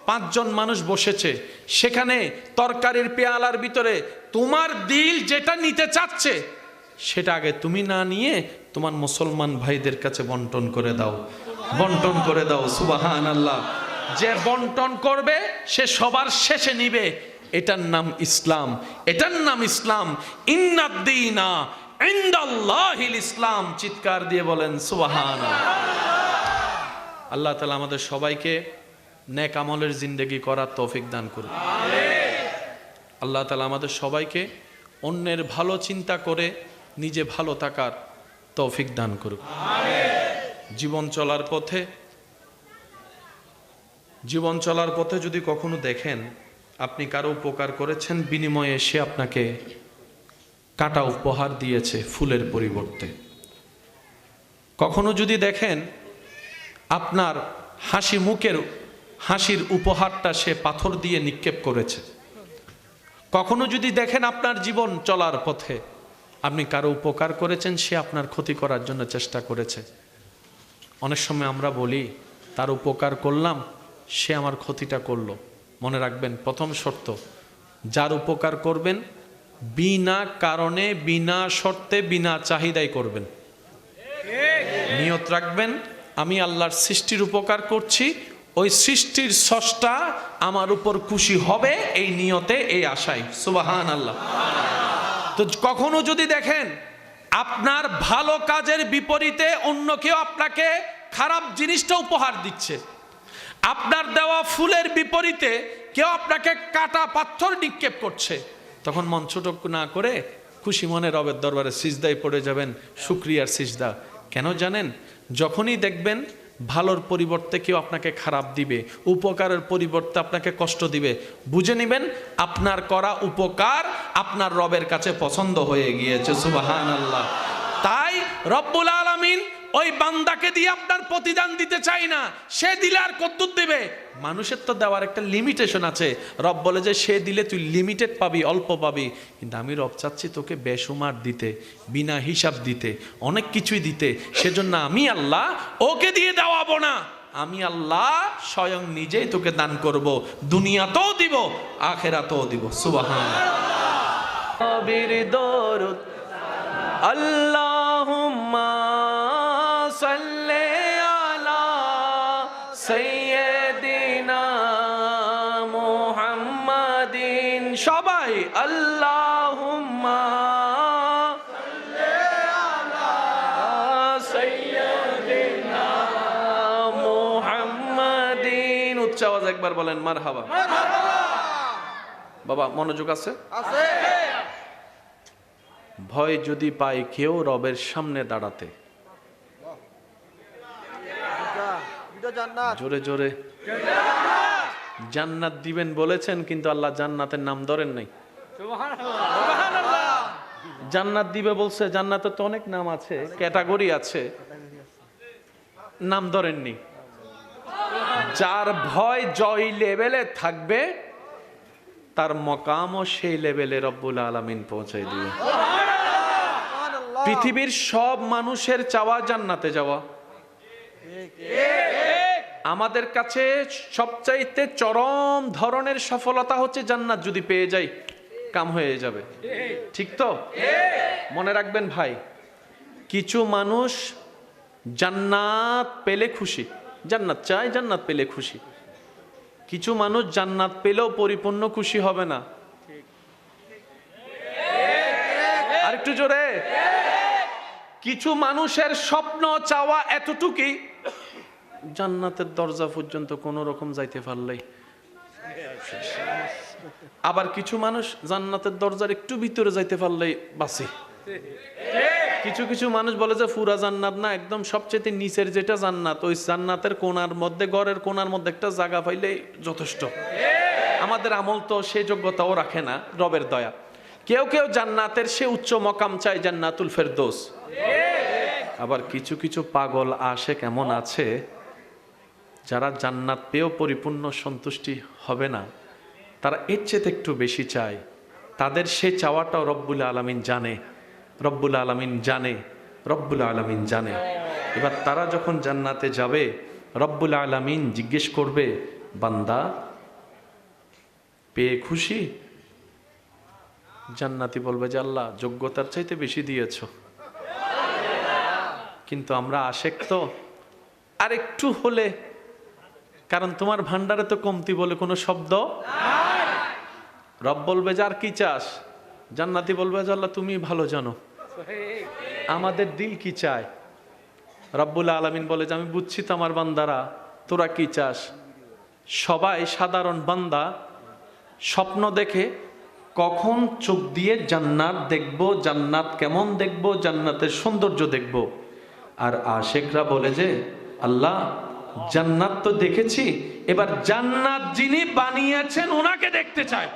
[SPEAKER 1] 5 জন মানুষ বসেছে, সেখানে তরকারির পেয়ালার ভিতরে তোমার দিল যেটা নিতে চাচ্ছে সেটা আগে তুমি না নিয়ে তোমার মুসলমান ভাইদের কাছে বন্টন করে দাও, বন্টন করে দাও। সুবহানাল্লাহ। যে বন্টন করবে সে সবার শেষে নিবে। এটার নাম ইসলাম, এটার নাম ইসলাম। ইন্নাদ-দীনা ইনদাল্লাহিল ইসলাম। চিৎকার দিয়ে বলেন সুবহানাল্লাহ। আল্লাহ তাআলা আমাদের সবাইকে নেক আমলের জিন্দেগি করার তৌফিক দান করুন। আল্লাহ তাআলা আমাদের সবাইকে অন্যের ভালো চিন্তা করে নিজে ভালো থাকার তৌফিক দান করুন। জীবন চলার পথে যদি কখনো দেখেন আপনি কারো উপকার করেছেন, বিনিময়ে সে আপনাকে কাঁটা উপহার দিয়েছে ফুলের পরিবর্তে। কখনো যদি দেখেন আপনার হাসির উপহারটা সে পাথর দিয়ে নিক্ষেপ করেছে। কখনো যদি দেখেন আপনার জীবন চলার পথে আপনি কারো উপকার করেছেন, সে আপনার ক্ষতি করার জন্য চেষ্টা করেছে। অনেক সময় আমরা বলি তার উপকার করলাম, সে আমার ক্ষতিটা করলো। মনে রাখবেন, প্রথম শর্ত, যার উপকার করবেন বিনা কারণে, বিনা শর্তে, বিনা চাহিদায় করবেন। নিয়ত রাখবেন, আমি আল্লাহর সৃষ্টির উপকার করছি, ওই সৃষ্টির স্রষ্টা আমার উপর খুশি হবে, এই নিয়তে, এই আশায়। সুবহানাল্লাহ। তো কখনো যদি দেখেন আপনার ভালো কাজের বিপরীতে অন্য কেউ আপনাকে খারাপ জিনিসটা উপহার দিচ্ছে, আপনার দেওয়া ফুলের বিপরীতে কেউ আপনাকে কাটা পাথর নিক্ষেপ করছে, তখন মন ছোট না করে খুশি মনে রবের দরবারে সিজদায় পড়ে যাবেন, শুকরিয়ার সিজদা। কেন জানেন? যখনই দেখবেন ভালোর পরিবর্তে কেউ আপনাকে খারাপ দিবে, উপকারের পরিবর্তে আপনাকে কষ্ট দিবে, বুঝে নেবেন আপনার করা উপকার আপনার রবের কাছে পছন্দ হয়ে গিয়েছে। সুবহানাল্লাহ। তাই রব্বুল আলামিন ওই বান্দাকে দিয়ে আপনার প্রতিদান দিতে চাই না, সে দিলে আর কদ্দুর দেবে। মানুষের তো দেওয়ার একটা লিমিটেশন আছে। রব বলে যে সে দিলে তুই লিমিটেড পাবি, অল্প পাবি, কিন্তু আমি রব চাচ্ছি তোকে বেসুমার দিতে, বিনা হিসাব দিতে, অনেক কিছুই দিতে। সেজন্য আমি আল্লাহ ওকে দিয়ে দেওয়াবো না, আমি আল্লাহ স্বয়ং নিজেই তোকে দান করব, দুনিয়াতেও দিব আখিরাতেও দিব। সুবহানাল্লাহ। নবীর দরুদ আল্লাহুম্মা সাল্লি আলা সাইয়্যিদিনা মুহাম্মাদিন। সবাই আল্লাহুম্মা সাল্লি আলা সাইয়্যিদিনা মুহাম্মাদিন। উচ্চ আওয়াজ একবার বলেন মারহাবা। বাবা মনোযোগ আছে? ভয় যদি পায় কেউ রবের সামনে দাঁড়াতে, জোরে জোরে জান্নাত দিবেন বলেছেন, কিন্তু আল্লাহ জান্নাতের নাম ধরেন নাই। জান্নাত দিবে বলছে, জান্নাতের তো অনেক নাম আছে, ক্যাটাগরি আছে, নাম ধরেননি। যার ভয় জয় লেভেলে থাকবে তার মকামও সেই লেভেলে রব্বুল আলামিন পৌঁছাই দিবে। পৃথিবীর সব মানুষের চাওয়া জান্নাতে যাওয়া, আমাদের কাছে সবচাইতে চরম ধরনের সফলতা হচ্ছে জান্নাত যদি পেয়ে যাই, কাম হয়ে যাবে। ঠিক তো? মনে রাখবেন ভাই, কিছু মানুষ জান্নাত পেলে খুশি, জান্নাত চায়, জান্নাত পেলে খুশি। কিছু মানুষ জান্নাত পেলেও পরিপূর্ণ খুশি হবে না। আর একটু জোরে। কিছু মানুষের স্বপ্ন চাওয়া এতটুকুই, জান্নাতের দরজা পর্যন্ত কোন রকম যাইতে পারলেই। আবার কিছু মানুষ জান্নাতের দরজার একটু ভিতরে যাইতে পারলেই বাসি। কিছু কিছু মানুষ বলে যে পুরা জান্নাত না, একদম সবচেয়ে নিচের যেটা জান্নাত, ওই জান্নাতের কোণার মধ্যে, ঘরের কোণার মধ্যে একটা জায়গা পাইলেই যথেষ্ট। আমাদের আমল তো সে যোগ্যতাও রাখে না, রবের দয়া। কেউ কেউ জান্নাতের সে উচ্চ মকাম চায়, জান্নাতুল ফেরদৌস। আবার কিছু কিছু পাগল আশে কেমন আছে, যারা জান্নাত পেয়েও পরিপূর্ণ সন্তুষ্টি হবে না, তারা এর চেয়ে একটু বেশি চায়। তাদের সে চাওয়াটাও রব্বুল আলামিন জানে, রব্বুল আলামিন জানে, রব্বুল আলামিন জানে। এবার তারা যখন জান্নাতে যাবে, রব্বুল আলামিন জিজ্ঞেস করবে, বান্দা পেয়ে খুশি? জান্নাতি বলবে যে আল্লাহ যোগ্যতার চাইতে বেশি দিয়েছ, কিন্তু আমরা আশেক তো, আর একটু হলে, কারণ তোমার ভান্ডারে তো কমতি বলে কোনো শব্দ। রব বলবে যে আর কি চাস? জান্নাতি বলবে যে আল্লাহ তুমি ভালো জানো আমাদের দিল কি চায়। রব্বুল আলামিন বলে যে আমি বুঝছি তো আমার বান্দারা, তোরা কি চাস। সবাই সাধারণ বান্দা স্বপ্ন দেখে কখন চোখ দিয়ে জান্নাত দেখব, জান্নাত কেমন দেখব, জান্নাতের সৌন্দর্য দেখব। আর আশেকরা বলে যে আল্লাহ জান্নাত তো দেখেছি, এবার জান্নাত যিনি বানিয়েছেন ওনাকে দেখতে চায়।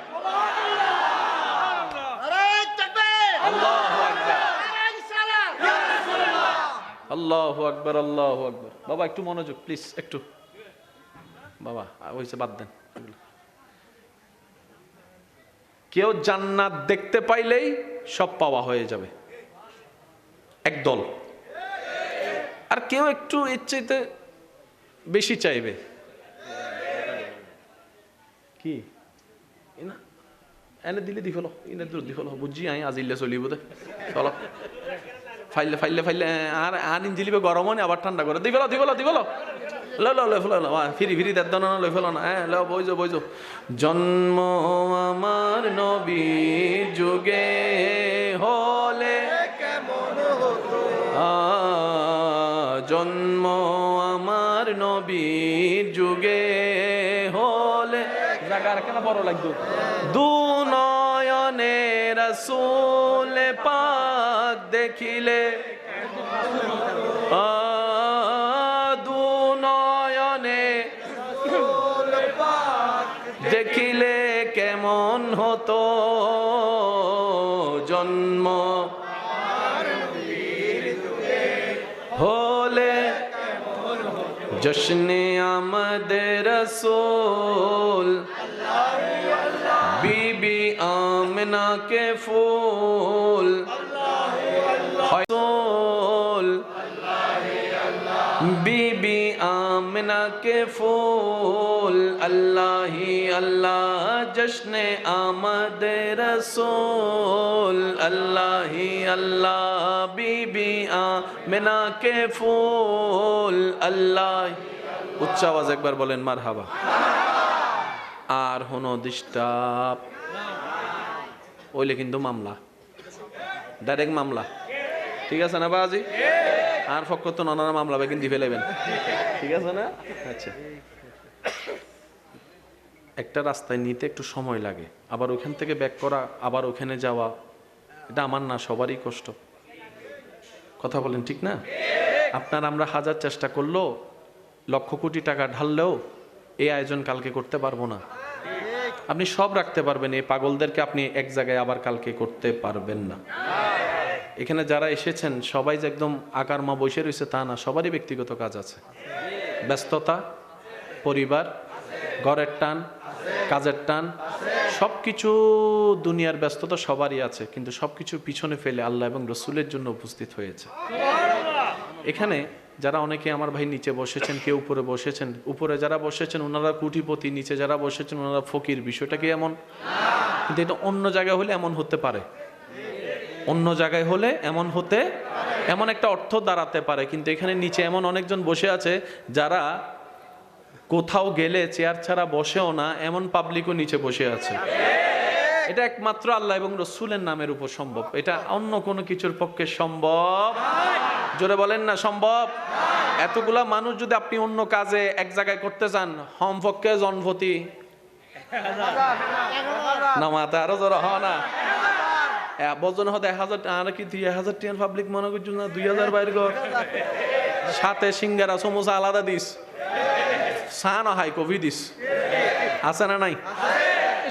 [SPEAKER 1] আল্লাহু আকবার, আল্লাহু আকবার। বাবা একটু মনোযোগ প্লিজ, একটু বাবা ওইসে বাদ দেন। কেউ জান্নাত দেখতে পাইলেই সব পাওয়া হয়ে যাবে, একদল। আর কেউ একটু এর চাইতে বেশি চাইবে। কি না এনে দিলে দি ফেলো, এনে দূর দি ফেলো, বুঝছি আমি আজিলে চলিব দে, চলো ফাইলে ফাইলে ফাইলে আর আনিন দিলিবে গরম হয় আবার ঠান্ডা করে দি ফেলো, দি ফেলো, দি ফেলো, লো লো লো ফেলো, ফিরি ফিরি দেড় দানা লই ফেলো না, হ্যাঁ লো বইজো বইজো। জন্ম আমার নবীর যুগে হলে কেমন হতো, জন্ম আমার নবীর যুগে হলে, জায়গা কেন বড় লাগতো, দু নয়নে রাসূল পাক দেখিলে, দু নয়নে দেখিলে কেমন হতো, জন্ম হলে জশ্নে আমদে রসূল, बीबी आमना के फूल, बीबी आमिना के फूल अल्लाह ही अल्लाह जश्न आमद रसूल अल्लाह ही अल्लाह बीबी आमिना के फूल अल्लाह उच्च आवाज एक बार बोलें मारहाबा আর হনো ডিস্টার্ব ওইলে কিন্তু মামলা ডাইরেক্ট মামলা ঠিক আছে না বাজি আর ফক্কর তো নানা মামলা বেকিন দি ফেলাইবেন ঠিক আছে না আচ্ছা একটা রাস্তায় নিতে একটু সময় লাগে আবার ওখান থেকে ব্যাক করা আবার ওখানে যাওয়া এটা আমার না সবারই কষ্ট কথা বলেন ঠিক না আপনার আমরা হাজার চেষ্টা করলেও লক্ষ কোটি টাকা ঢাললেও এই আয়োজন কালকে করতে পারবো না আপনি সব রাখতে পারবেন এই পাগলদেরকে আপনি এক জায়গায় আবার কালকে করতে পারবেন না এখানে যারা এসেছেন সবাই যে একদম আকার মা বসে রয়েছে তা না সবারই ব্যক্তিগত কাজ আছে ব্যস্ততা পরিবার ঘরের টান কাজের টান সবকিছু দুনিয়ার ব্যস্ততা সবারই আছে কিন্তু সবকিছু পিছনে ফেলে আল্লাহ এবং রসুলের জন্য উপস্থিত হয়েছে এখানে যারা অনেকে আমার ভাই নিচে বসেছেন কেউ উপরে বসেছেন উপরে যারা বসেছেন ওনারা কোটিপতি নিচে যারা বসেছেন ওনারা ফকির বিষয়টা কি এমন কিন্তু এটা অন্য জায়গায় হলে এমন হতে পারে অন্য জায়গায় হলে এমন হতে এমন একটা অর্থ দাঁড়াতে পারে কিন্তু এখানে নিচে এমন অনেকজন বসে আছে যারা কোথাও গেলে চেয়ার ছাড়া বসেও না এমন পাবলিকও নিচে বসে আছে এটা একমাত্র আল্লাহ এবং রসুলের নামের উপর সম্ভব এটা অন্য কোনো কিছুর পক্ষে সম্ভব জোরে বলেন না সম্ভব এতগুলা মানুষ যদি আপনি অন্য কাজে এক জায়গায় করতে চান হম পক্ষে জনপতি না মাথা আরো জোর হ না বজন হতে 1000 আর কি 2000 টিয়ার পাবলিক মনে করছো না 2000 বাইর ঘর সাথে সিঙ্গারা সমোসা আলাদা দিস সান হাই কফি দিস আছে না নাই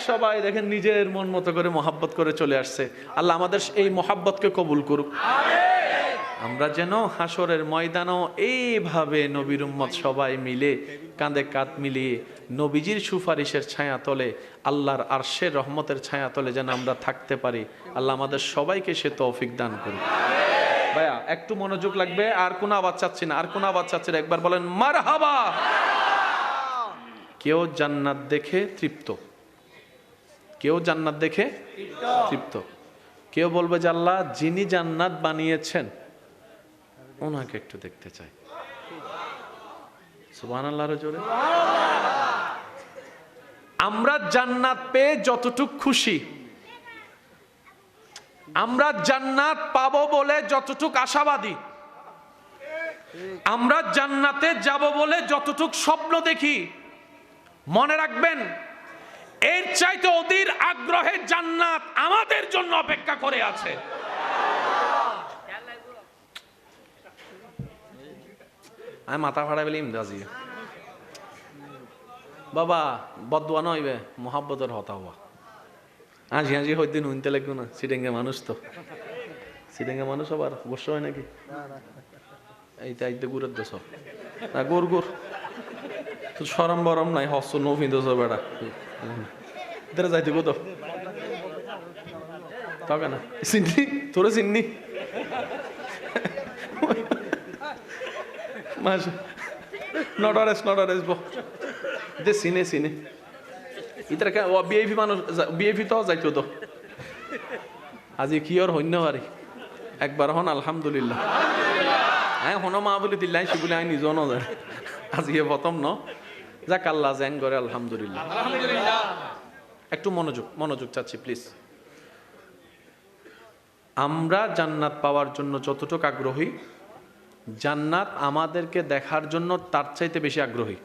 [SPEAKER 1] সবাই দেখেন নিজের মন মতো করে মহাব্বত করে চলে আসছে আল্লাহ আমাদের এই মহাব্বতকে কবুল করুক আমরা যেন হাসরের ময়দানও এইভাবে নবীর উম্মত সবাই মিলে কাঁধে কাঁধ মিলিয়ে নবীজির সুপারিশের ছায়া তলে আল্লাহর আরশের রহমতের ছায়া তলে যেন আমরা থাকতে পারি আল্লাহ আমাদের সবাইকে সে তৌফিক দান করুন ভাইয়া একটু মনোযোগ লাগবে আর কোনো আওয়াজ চাচ্ছি না আর কোনো আওয়াজ চাচ্ছি না একবার বলেন মারহাবা কেউ জান্নাত দেখে তৃপ্ত কেউ জান্নাত দেখে তৃপ্ত কেউ বলবে যে আল্লাহ যিনি জান্নাত বানিয়েছেন ওনাকে একটু দেখতে চাই সুবহানাল্লাহর জোরে আমরা জান্নাত পেয়ে যতটুক খুশি আমরা জান্নাত পাবো বলে যতটুক আশাবাদী আমরা জান্নাতে যাব বলে যতটুক স্বপ্ন দেখি মনে রাখবেন এর চাইতে অধীর আগ্রহে জান্নাত আমাদের জন্য অপেক্ষা করে আছে আমি মাথা ফাড়া বলি ইমদাজি বাবা বদুয়া নইবে মোহাব্বতের হতা হওয়া হাসি হাসি হইতে নুনতে লাগবে না সিডেঙ্গে মানুষ তো সিডেঙ্গে মানুষ আবার বর্ষ হয় নাকি এইটা আইতে গুড়ের দেশ না গুড় গুড় তো সরম বরম নাই হস নফিন দেশ বেড়া এদের যাইতে গো তো তবে না চিননি তোরে চিননি নডারেস বো দে সিনে সিনে ইতার কে ও বিএভি মানুষ বিএভি তো যাইতো তো আজি কি আর হইন্য পারি একবার হন আলহামদুলিল্লাহ হ্যাঁ হন মা বলে দিল্লাই শিবুলে আই নিজও না যায় আজি প্রথম ন যাক আল্লাহ জ্যাং করে আলহামদুলিল্লাহ একটু মনোযোগ চাচ্ছি প্লিজ আমরা জান্নাত পাওয়ার জন্য যতটুকু আগ্রহী জান্নাত আমাদেরকে দেখার জন্য তার চাইতে বেশি আগ্রহী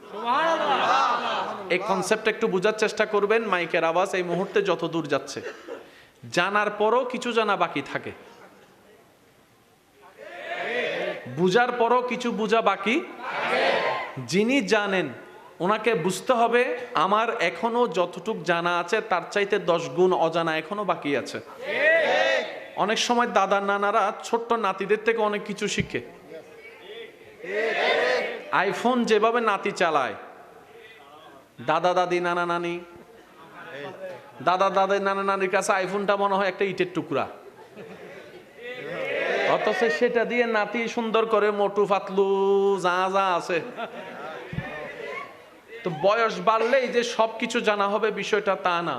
[SPEAKER 1] এই কনসেপ্ট একটু বোঝার চেষ্টা করবেন মাইকের আওয়াজ এই মুহূর্তে যত দূর যাচ্ছে জানার পরও কিছু জানা বাকি থাকে বুঝার পরও কিছু বুঝা বাকি যিনি জানেন ওনাকে বুঝতে হবে আমার এখনো যতটুক জানা আছে তার চাইতে 10 গুণ অজানা এখনো বাকি আছে অনেক সময় দাদা নানারা ছোট্ট নাতিদের থেকে অনেক কিছু শিখে আইফোন যেভাবে নাতি চালায় দাদা দাদি নানা নানি দাদা দাদি নানা নানির কাছে আইফোনটা মনে হয় একটা ইটের টুকরা অথচ সেটা দিয়ে নাতি সুন্দর করে মোটু পাতলু যা যা আছে। তো বয়স বাড়লেই যে সবকিছু জানা হবে বিষয়টা তা না।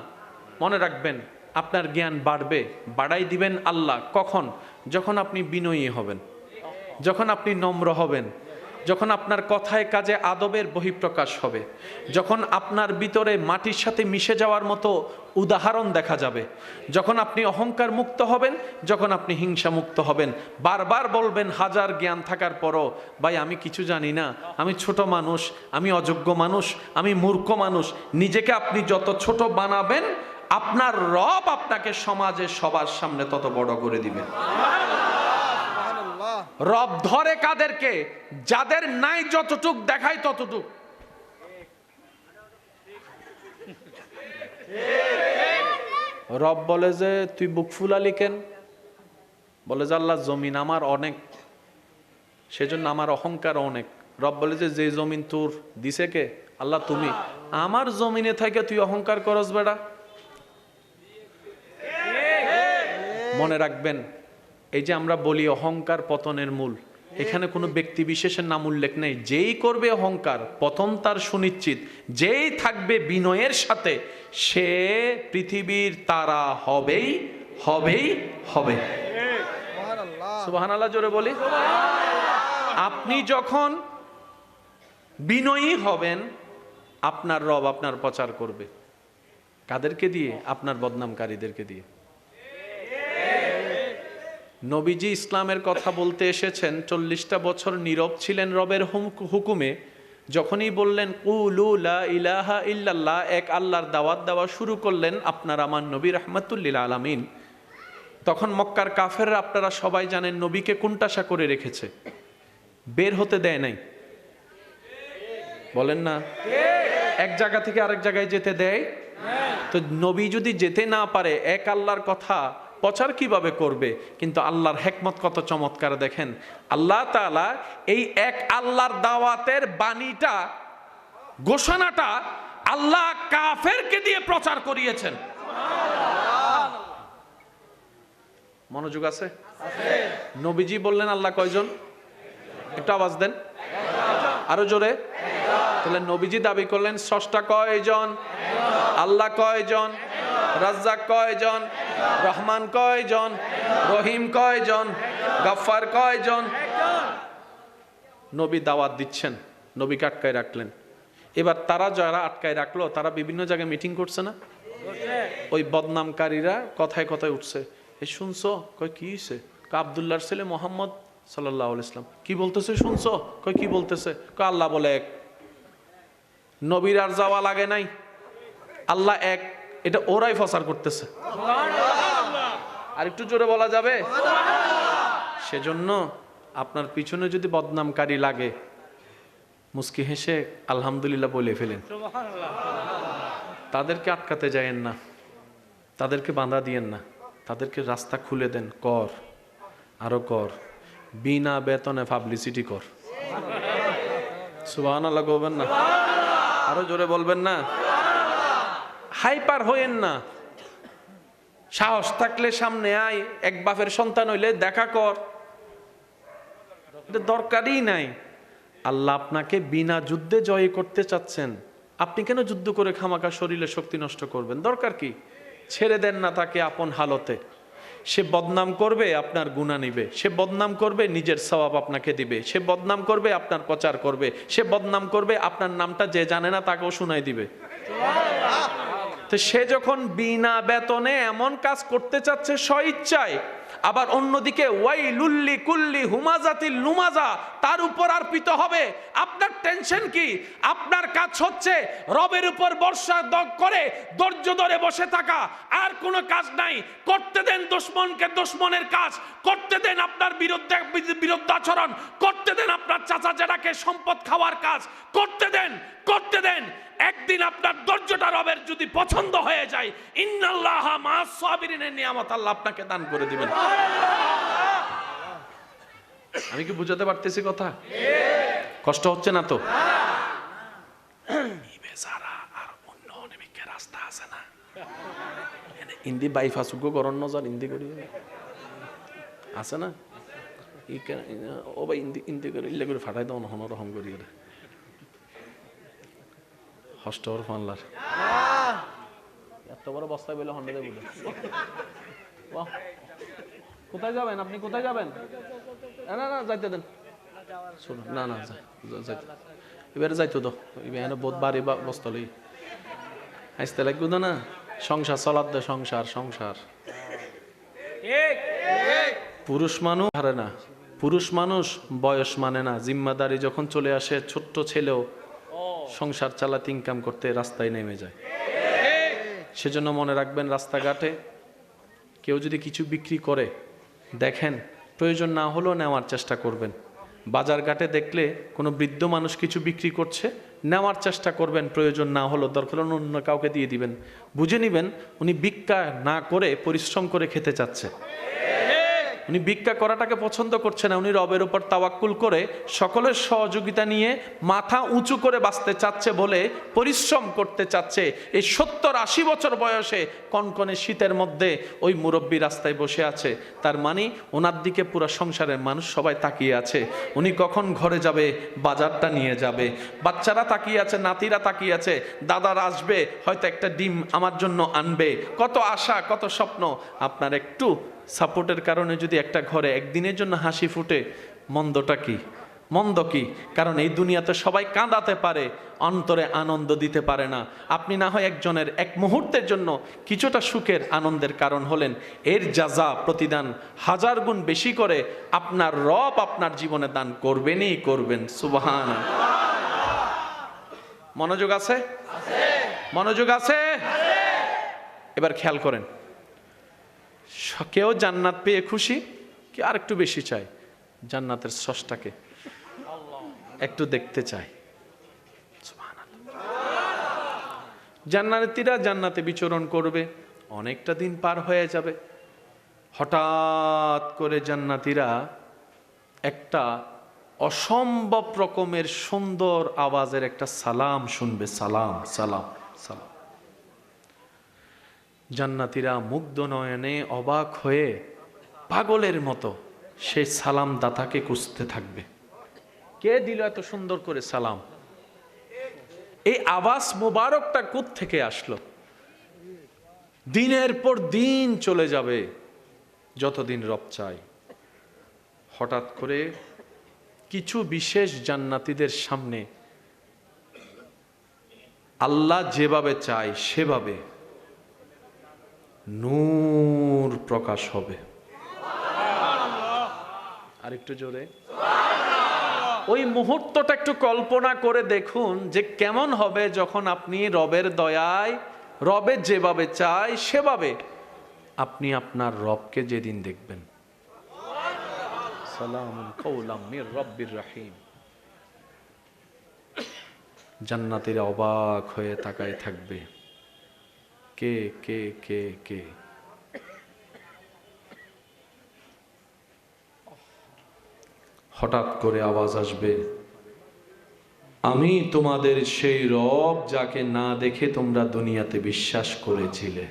[SPEAKER 1] মনে রাখবেন, আপনার জ্ঞান বাড়বে, বাড়াই দিবেন আল্লাহ। কখন? যখন আপনি বিনয়ী হবেন, যখন আপনি নম্র হবেন, যখন আপনার কথায় কাজে আদবের বহিঃপ্রকাশ হবে, যখন আপনার ভিতরে মাটির সাথে মিশে যাওয়ার মতো উদাহরণ দেখা যাবে, যখন আপনি অহংকার মুক্ত হবেন, যখন আপনি হিংসা মুক্ত হবেন। বারবার বলবেন হাজার জ্ঞান থাকার পরও, ভাই আমি কিছু জানি না, আমি ছোট মানুষ, আমি অযোগ্য মানুষ, আমি মূর্খ মানুষ। নিজেকে আপনি যত ছোট বানাবেন, আপনার রব আপনাকে সমাজে সবার সামনে তত বড় করে দিবেন। রব ধরে কাদেরকে? যাদের নাই যতটুক দেখায় ততটুক। রব বলে যে তুই বুক ফুলালি কেন? বলে যে আল্লাহ জমিন আমার অনেক, সেজন্য আমার অহংকার অনেক। রব বলে যে যে জমিন তোর দিছে কে? আল্লাহ তুমি। আমার জমিনে থেকে তুই অহংকার করস বেটা। মনে রাখবেন, এই যে আমরা বলি অহংকার পতনের মূল, এখানে কোনো ব্যক্তি বিশেষের নাম উল্লেখ নেই। যেই করবে অহংকার, পতন তার সুনিশ্চিত। যেই থাকবে বিনয়ের সাথে, সে পৃথিবীর তারা হবেই হবেই হবে। সুবহানাল্লাহ জোরে বলি। আপনি যখন বিনয়ী হবেন, আপনার রব আপনার প্রচার করবে। কাদেরকে দিয়ে? আপনার বদনামকারীদেরকে দিয়ে। নবীজি ইসলামের কথা বলতে এসেছেন, 40টা বছর নীরব ছিলেন রবের হুকুমে। যখনই বললেন কুলু লা ইলাহা ইল্লাল্লাহ, এক আল্লাহর দাওয়াত দেওয়া শুরু করলেন, আপনার আমার নবী রাহমাতুল্লিল আলামিন, তখন মক্কার কাফেররা, আপনারা সবাই জানেন, নবীকে কুণ্ঠাসা করে রেখেছে, বের হতে দেয় নাই। বলেন না? এক জায়গা থেকে আরেক জায়গায় যেতে দেয়? তো নবী যদি যেতে না পারে, এক আল্লাহর কথা প্রচার কিভাবে করবে? কিন্তু আল্লাহর হেকমত কত চমৎকার দেখেন। আল্লাহ তাআলা এই এক আল্লাহর দাওয়াতের বাণীটা, ঘোষণাটা আল্লাহ কাফেরকে দিয়ে প্রচার করিয়েছেন। মনোযোগ আছে? নবীজি বললেন আল্লাহ কয়জন? একটু আওয়াজ দেন, আরো জোরে। তাহলে নবীজি দাবি করলেন স্রষ্টা কয়জন? আল্লাহ কয়জন? রাজ্জাক কয়জন? রহমান কয়জন? রহিম কয়জন? গফফার কয়জন? নবী দাওয়াত দিচ্ছেন, নবীকে আটকায় রাখলেন। এবার তারা যারা আটকায় রাখলো, তারা বিভিন্ন জায়গায় মিটিং করছে না? ওই বদনামকারীরা কথায় কথায় উঠছে, এই শুনছো? কয় কি হইছে? আব্দুল্লাহর ছেলে মোহাম্মদ সাল্লাল্লাহু আলাইহি ওয়াসাল্লাম কি বলতেছে শুনছো? কয় কি বলতেছে? কয় আল্লাহ বলে এক। নবীর আর যাওয়া লাগে নাই, আল্লাহ এক। এটা ওরাই প্রচার করতেছে। আর একটু জোরে বলা যাবে? সেজন্য আপনার পিছনে যদি বদনামকারী লাগে, মুস্কি হেসে আলহামদুলিল্লাহ বলে ফেলেন। তাদেরকে আটকাতে যায়েন না, তাদেরকে বাধা দিয়েন না, তাদেরকে রাস্তা খুলে দেন। কর, আরো কর, বিনা বেতনে পাবলিসিটি কর। সুবহানাল্লাহ বলবেন না? আরো জোরে বলবেন না? হাইপার হইেন না। সাহস থাকলে সামনে আয়, এক বাপের সন্তান হইলে দেখা কর, এটা দরকারই নাই। আল্লাহ আপনাকে বিনা যুদ্ধে জয় করতে চাচ্ছেন, আপনি কেন যুদ্ধ করে খামাকা শরীরে শক্তি নষ্ট করবেন? দরকার কি? ছেড়ে দেন না তাকে আপন হালতে। সে বদনাম করবে, আপনার গুনাহ নিবে। সে বদনাম করবে, নিজের সওয়াব আপনাকে দিবে। সে বদনাম করবে, আপনার প্রচার করবে। সে বদনাম করবে, আপনার নামটা যে জানে না তাকেও শোনাই দিবে। তো সে যখন বিনা বেতনে এমন কাজ করতে চাচ্ছে স্বইচ্ছায়, আবার অন্যদিকে ওয়াইলুল্লি কুল্লি হুমাজাতিল লুমাজা তার উপর আরপিত হবে, আপনার টেনশন কি? আপনার কাজ হচ্ছে রবের উপর ভরসা করে ধৈর্য ধরে বসে থাকা, আর কোনো কাজ নাই। করতে দেন দুশমনকে দুশমনের কাজ, করতে দেন আপনার বিরুদ্ধাচরণ, করতে দেন আপনার চাচা জেঠাকে সম্পদ খাওয়ার কাজ, করতে দেন, করতে দেন। একদিন আপনার ধৈর্যটা রবের যদি পছন্দ হয়ে যায়, ইন্নাল্লাহা মা'আস সাবিরিনের নিয়ামত আল্লাহ আপনাকে দান করে দিবেন। আমি কি বুঝাতে পারতেছি কথা? কষ্ট হচ্ছে না তো? বেচারা আর অন্য অনেক রাস্তা আছে না, ইন্দি বাইফাসুগো করণ নজর ইন্দি করি আছে না? ও ভাই ইন্দি করে ইল্লে করে ফাটাই দাও নহন রহম করি ওরা হস্টর ফানলার এত বড় বস্তায় বলে হন্ডা দেব কোথায় যাবেন আপনি কোথায় যাবেন না না যাইতে দেন শুনুন না না যাইতে এবারে যাইতো তো এখানে বহুত বাড়ি বস্তা লই আসতে লাগবে তো না সংসার চলার দে সংসার সংসার পুরুষ মানুষ হারে না পুরুষ মানুষ বয়স মানে না জিম্মাদারি যখন চলে আসে ছোট্ট ছেলেও সংসার চালাতে ইনকাম করতে রাস্তায় নেমে যায় সেজন্য মনে রাখবেন রাস্তাঘাটে কেউ যদি কিছু বিক্রি করে দেখেন প্রয়োজন না হলেও নেওয়ার চেষ্টা করবেন বাজার ঘাটে দেখলে কোনো বৃদ্ধ মানুষ কিছু বিক্রি করছে নেওয়ার চেষ্টা করবেন প্রয়োজন না হলেও দরকার অন্য কাউকে দিয়ে দিবেন বুঝে নেবেন উনি ভিক্ষা না করে পরিশ্রম করে খেতে চাচ্ছে উনি ভিক্ষা করাটাকে পছন্দ করছে না উনি রবের উপর তাওয়াক্কুল করে সকলের সহযোগিতা নিয়ে মাথা উঁচু করে বাঁচতে চাচ্ছে বলে পরিশ্রম করতে চাচ্ছে এই 70-80 বছর বয়সে কনকনে শীতের মধ্যে ওই মুরব্বী রাস্তায় বসে আছে তার মানে ওনার দিকে পুরো সংসারের মানুষ সবাই তাকিয়ে আছে উনি কখন ঘরে যাবে বাজারটা নিয়ে যাবে বাচ্চারা তাকিয়ে আছে নাতিরা তাকিয়ে আছে দাদারা আসবে হয়তো একটা ডিম আমার জন্য আনবে কত আশা কত স্বপ্ন আপনার একটু সাপোর্টের কারণে যদি একটা ঘরে একদিনের জন্য হাসি ফুটে মন্দটা কি মন্দ কি কারণ এই দুনিয়াতে সবাই কাঁদাতে পারে অন্তরে আনন্দ দিতে পারে না আপনি না হয় একজনের এক মুহূর্তের জন্য কিছুটা সুখের আনন্দের কারণ হলেন এর যাজা প্রতিদান 1000 গুণ বেশি করে আপনার রব আপনার জীবনে দান করবেনই করবেন সুবহানাল্লাহ মনোযোগ আছে মনোযোগ আছে এবার খেয়াল করেন কেউ জান্নাত পেয়ে খুশি কি আর একটু বেশি চায় জান্নাতের স্রষ্টাকে একটু দেখতে চায় জান্নাতীরা জান্নাতে বিচরণ করবে অনেকটা দিন পার হয়ে যাবে হঠাৎ করে জান্নাতীরা একটা অসম্ভব রকমের সুন্দর আওয়াজের একটা সালাম শুনবে সালাম সালাম সালাম জান্নাতীরা মুগ্ধ নয়নে অবাক হয়ে পাগলের মতো সেই সালাম দাতাকে খুঁজতে থাকবে কে দিল এত সুন্দর করে সালাম এই আওয়াজ মোবারকটা কোত্থেকে আসলো দিনের পর দিন চলে যাবে যতদিন রব চায় হঠাৎ করে কিছু বিশেষ জান্নাতীদের সামনে আল্লাহ যেভাবে চায় সেভাবে নূর প্রকাশ হবে আর একটু জোরে ওই মুহূর্তটা একটু কল্পনা করে দেখুন যে কেমন হবে যখন আপনি রবের দয়ায় রবে যেভাবে চায় সেভাবে আপনি আপনার রবকে যেদিন দেখবেন সালামুন কাওলাম মির রাব্বির রহিম জান্নাতীরা অবাক হয়ে তাকায় থাকবে কে কে কে কে হঠাৎ করে আওয়াজ আসবে আমি তোমাদের সেই রব যাকে না দেখে তোমরা দুনিয়াতে বিশ্বাস করেছিলে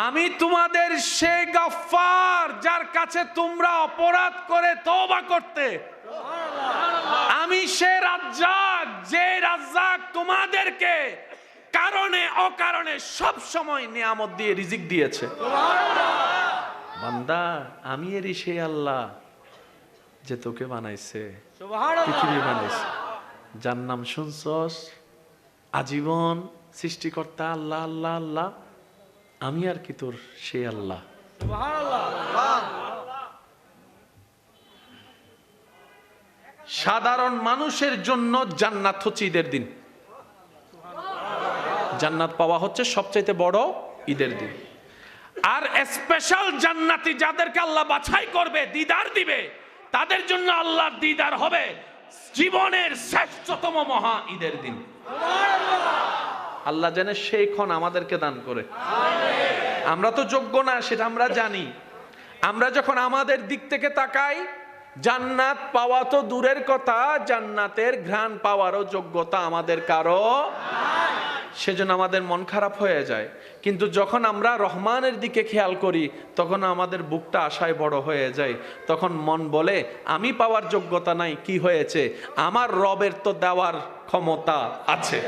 [SPEAKER 1] আমি তোমাদের সেই গফফার যার কাছে তোমরা অপরাধ করে তওবা করতে আমি সেই রাজ্জাক যে রাজ্জাক তোমাদেরকে কারণে অকারণে সব সময় নিয়ামত দিয়ে রিজিক দিয়েছে বান্দা আমি এরই সেই আল্লাহ যে তোকে বানাইছে পৃথিবী বানাইছে যার নাম শুনছস আজীবন সৃষ্টিকর্তা আল্লাহ আল্লাহ আল্লাহ আমি আর কি তোর সেই আল্লাহ সাধারণ মানুষের জন্য জান্নাত হচ্ছে ঈদের দিন জান্নাত পাওয়া হচ্ছে সবচাইতে বড় ঈদের দিন আর স্পেশাল জান্নাতি যাদেরকে আল্লাহ বাছাই করবে দিদার দিবে তাদের জন্য আল্লাহর দিদার হবে জীবনের শ্রেষ্ঠতম মহা ঈদের দিন আল্লাহ যেন সেই ক্ষণ আমাদেরকে দান করে আমরা তো যোগ্য না সেটা আমরা জানি আমরা যখন আমাদের দিক থেকে তাকাই জান্নাত পাওয়া তো দূরের কথা জান্নাতের ঘ্রাণ পাওয়ারও যোগ্যতা আমাদের কারো সেজন্য আমাদের মন খারাপ হয়ে যায়। কিন্তু যখন আমরা রহমানের দিকে খেয়াল করি তখন আমাদের বুকটা আশায় বড় হয়ে যায়। তখন মন বলে আমি পাওয়ার যোগ্যতা নাই, কি হয়েছে, আমার রবের তো দেওয়ার ক্ষমতা আছে।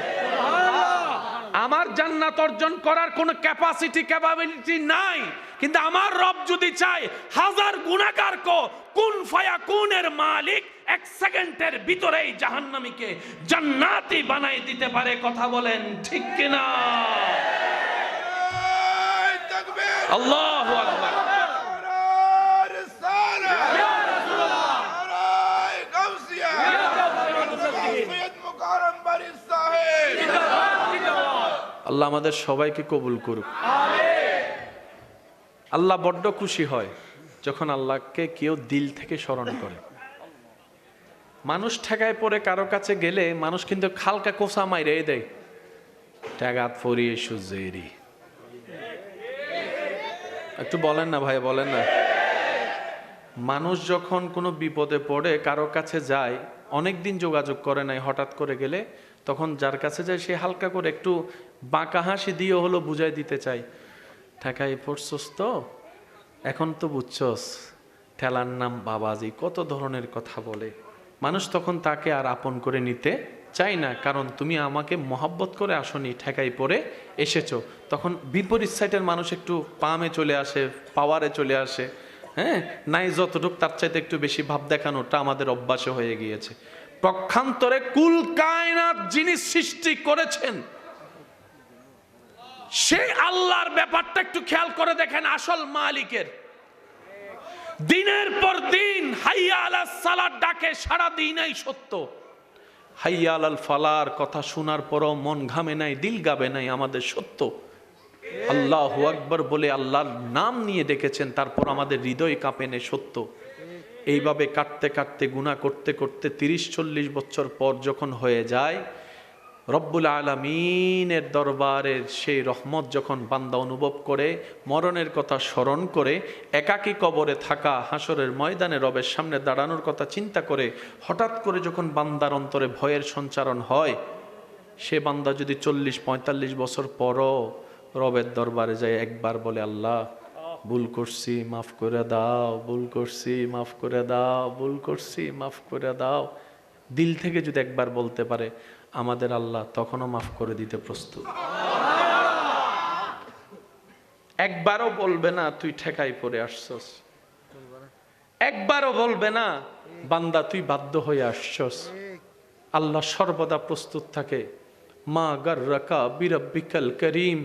[SPEAKER 1] আমার জান্নাত অর্জন করার কোনো ক্যাপাবিলিটি নাই, কিন্তু আমার রব যদি চায় হাজার গুনাহগার কো কুন ফায়াকুনের মালিক এক সেকেন্ডের ভিতরেই জাহান্নামীকে জান্নাতি বানাই দিতে পারে। কথা বলেন ঠিক কিনা? আল্লাহু আকবার। আল্লাহ আমাদের সবাইকে কবুল করুক। আল্লাহ বড্ড খুশি হয় যখন আল্লাহকে কেউ দিল থেকে স্মরণ করে। মানুষ ঠেকায় পড়ে কারো কাছে গেলে মানুষ কিন্তু খালকা কোসা মাইরে দেয়, ঠেগাত ফরিয়ে সুজেরি। একটু বলেন না ভাই, বলেন না। মানুষ যখন কোনো বিপদে পড়ে কারো কাছে যায়, অনেকদিন যোগাযোগ করে নাই, হঠাৎ করে গেলে তখন যার কাছে যায় সে হালকা করে একটু বাঁকা হাসি দিয়ে হলো বুঝাই দিতে চাই, ঠেকাই পড়ছস তো, এখন তো বুঝছস, ঠেলার নাম বাবাজি, কত ধরনের কথা বলে। মানুষ তখন তাকে আর আপন করে নিতে চাই না, কারণ তুমি আমাকে মহব্বত করে আসনি, ঠেকাই পড়ে এসেছো। তখন বিপরীত সাইডের মানুষ একটু পামে চলে আসে, পাওয়ারে চলে আসে। হ্যাঁ, নাই যতটুক তার চাইতে একটু বেশি ভাব দেখানোটা আমাদের অভ্যাসে হয়ে গিয়েছে। পক্ষান্তরে কুল কায়নাত যিনি সৃষ্টি করেছেন সেই আল্লাহর ব্যাপারটা একটু খেয়াল করে দেখেন। আসল মালিকের দিনের পর দিন হাইয়া আলাস সালাত ডাকে, সারা দিনই সত্য। হাইয়া আলাল ফালার কথা শোনার পরও মন ঘামে নাই, দিল গাবে নাই, আমাদের সত্য। আল্লাহু আকবার বলে আল্লাহর নাম নিয়ে ডেকেছেন, তারপর আমাদের হৃদয় কাঁপে নেই, সত্য। এইভাবে কাটতে কাটতে গুনাহ করতে করতে 30-40 বছর পর যখন হয়ে যায়, রব্বুল আলামিনের দরবারের সেই রহমত যখন বান্দা অনুভব করে, মরণের কথা স্মরণ করে, একাকী কবরে থাকা, হাসরের ময়দানে রবের সামনে দাঁড়ানোর কথা চিন্তা করে, হঠাৎ করে যখন বান্দার অন্তরে ভয়ের সঞ্চারণ হয়, সে বান্দা যদি 40-45 বছর পরও রবের দরবারে যায়, একবার বলে আল্লাহ ভুল করছি, মাফ করে দাও, ভুল করছি, মাফ করে দাও, ভুল করছি, মাফ করে দাও, দিল থেকে যদি একবার বলতে পারে, আমাদের আল্লাহ তখনও মাফ করে দিতে প্রস্তুত। একবারও বলবে না তুই ঠেকাই পড়ে আসছস, একবারও বলবে না বান্দা তুই বাধ্য হয়ে আসছস। আল্লাহ সর্বদা প্রস্তুত থাকে। মা গাররাকা বিরাব্বিকাল করিম,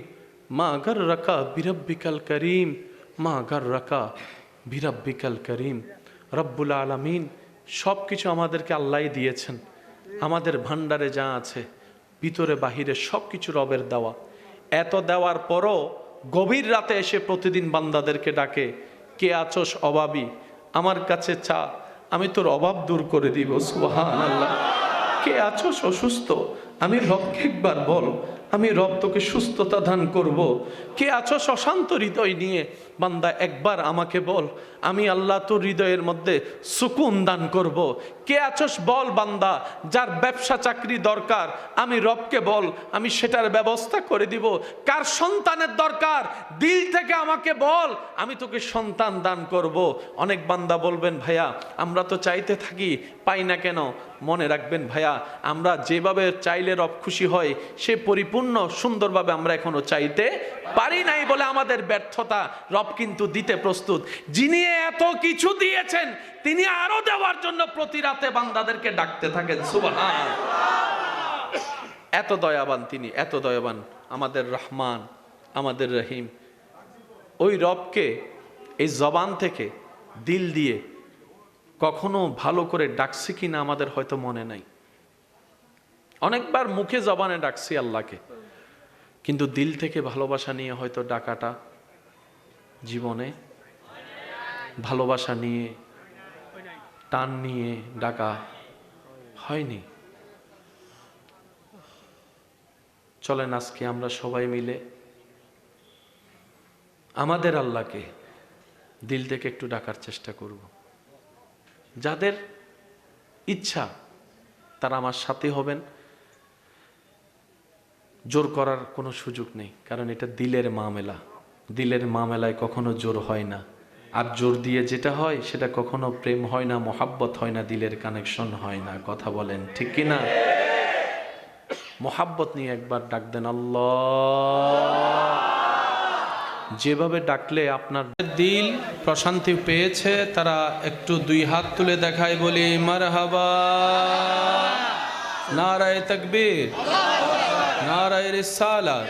[SPEAKER 1] মা গাররাকা বিরাব্বিকাল করিম, মা গাররাকা বিরাব্বিকাল করিম। রব্বুল আলামিন সব কিছু আমাদেরকে আল্লাহই দিয়েছেন। আমাদের ভান্ডারে যা আছে ভিতরে বাহিরে সব কিছু রবের দেওয়া। এত দেওয়ার পরও গভীর রাতে এসে প্রতিদিন বান্দাদেরকে ডাকে, কে আছোস অভাবী, আমার কাছে চা, আমি তোর অভাব দূর করে দিব। সুবহানাল্লাহ। কে আছোস অসুস্থ, আমি রবকে একবার বল, আমি রব তোকে সুস্থতা দান করব। কে আছোস অশান্ত হৃদয় নিয়ে, বান্দা একবার আমাকে বল, আমি আল্লাহ তোর হৃদয়ের মধ্যে সুকুন দান করব। কে আছোস বল বান্দা, যার ব্যবসা চাকরি দরকার, আমি রবকে বল, আমি সেটার ব্যবস্থা করে দিব। কার সন্তানের দরকার, দিল থেকে আমাকে বল, আমি তোকে সন্তান দান করব। অনেক বান্দা বলবেন ভাইয়া আমরা তো চাইতে থাকি, পাই না কেন? মনে রাখবেন ভাইয়া, আমরা যেভাবে চাইলে রব খুশি হয় সে পরিপূর্ণ সুন্দরভাবে আমরা এখনো চাইতে পারি নাই বলে আমাদের ব্যর্থতা। রব কিন্তু দিতে প্রস্তুত। যিনি এত কিছু দিয়েছেন তিনি আরো দেওয়ার জন্য প্রতি রাতে বান্দাদেরকে ডাকতে থাকেন। সুবহান। এত দয়াবান তিনি, এত দয়াবান আমাদের রহমান, আমাদের রহিম। ওই রবকে এই জবান থেকে দিল দিয়ে কখনো ভালো করে ডাকছি কিনা আমাদের হয়তো মনে নাই। অনেকবার মুখে জবানে ডাকছি আল্লাহকে, কিন্তু দিল থেকে ভালোবাসা নিয়ে হয়তো ডাকাটা জীবনে, ভালোবাসা নিয়ে টান নিয়ে ডাকা হয়নি। চলেন আজকে আমরা সবাই মিলে আমাদের আল্লাহকে দিল থেকে একটু ডাকার চেষ্টা করব। যাদের ইচ্ছা তারা আমার সাথে হবেন, জোর করার কোনো সুযোগ নেই, কারণ এটা দিলের মামেলা। দিলের মামেলায় কখনো জোর হয় না। আর জোর দিয়ে যেটা হয় সেটা কখনো প্রেম হয় না, মোহাব্বত হয় না, দিলের কানেকশন হয় না। কথা বলেন ঠিক কি না? মোহাব্বত নিয়ে একবার ডাক দেন আল্লাহ। যেভাবে ডাকলে আপনার দিল প্রশান্তি পেয়েছে, তারা একটু দুই হাত তুলে দেখায়, বলি মারহাবা, নারায়ে তাকবীর, নারায়ে রিসালাত।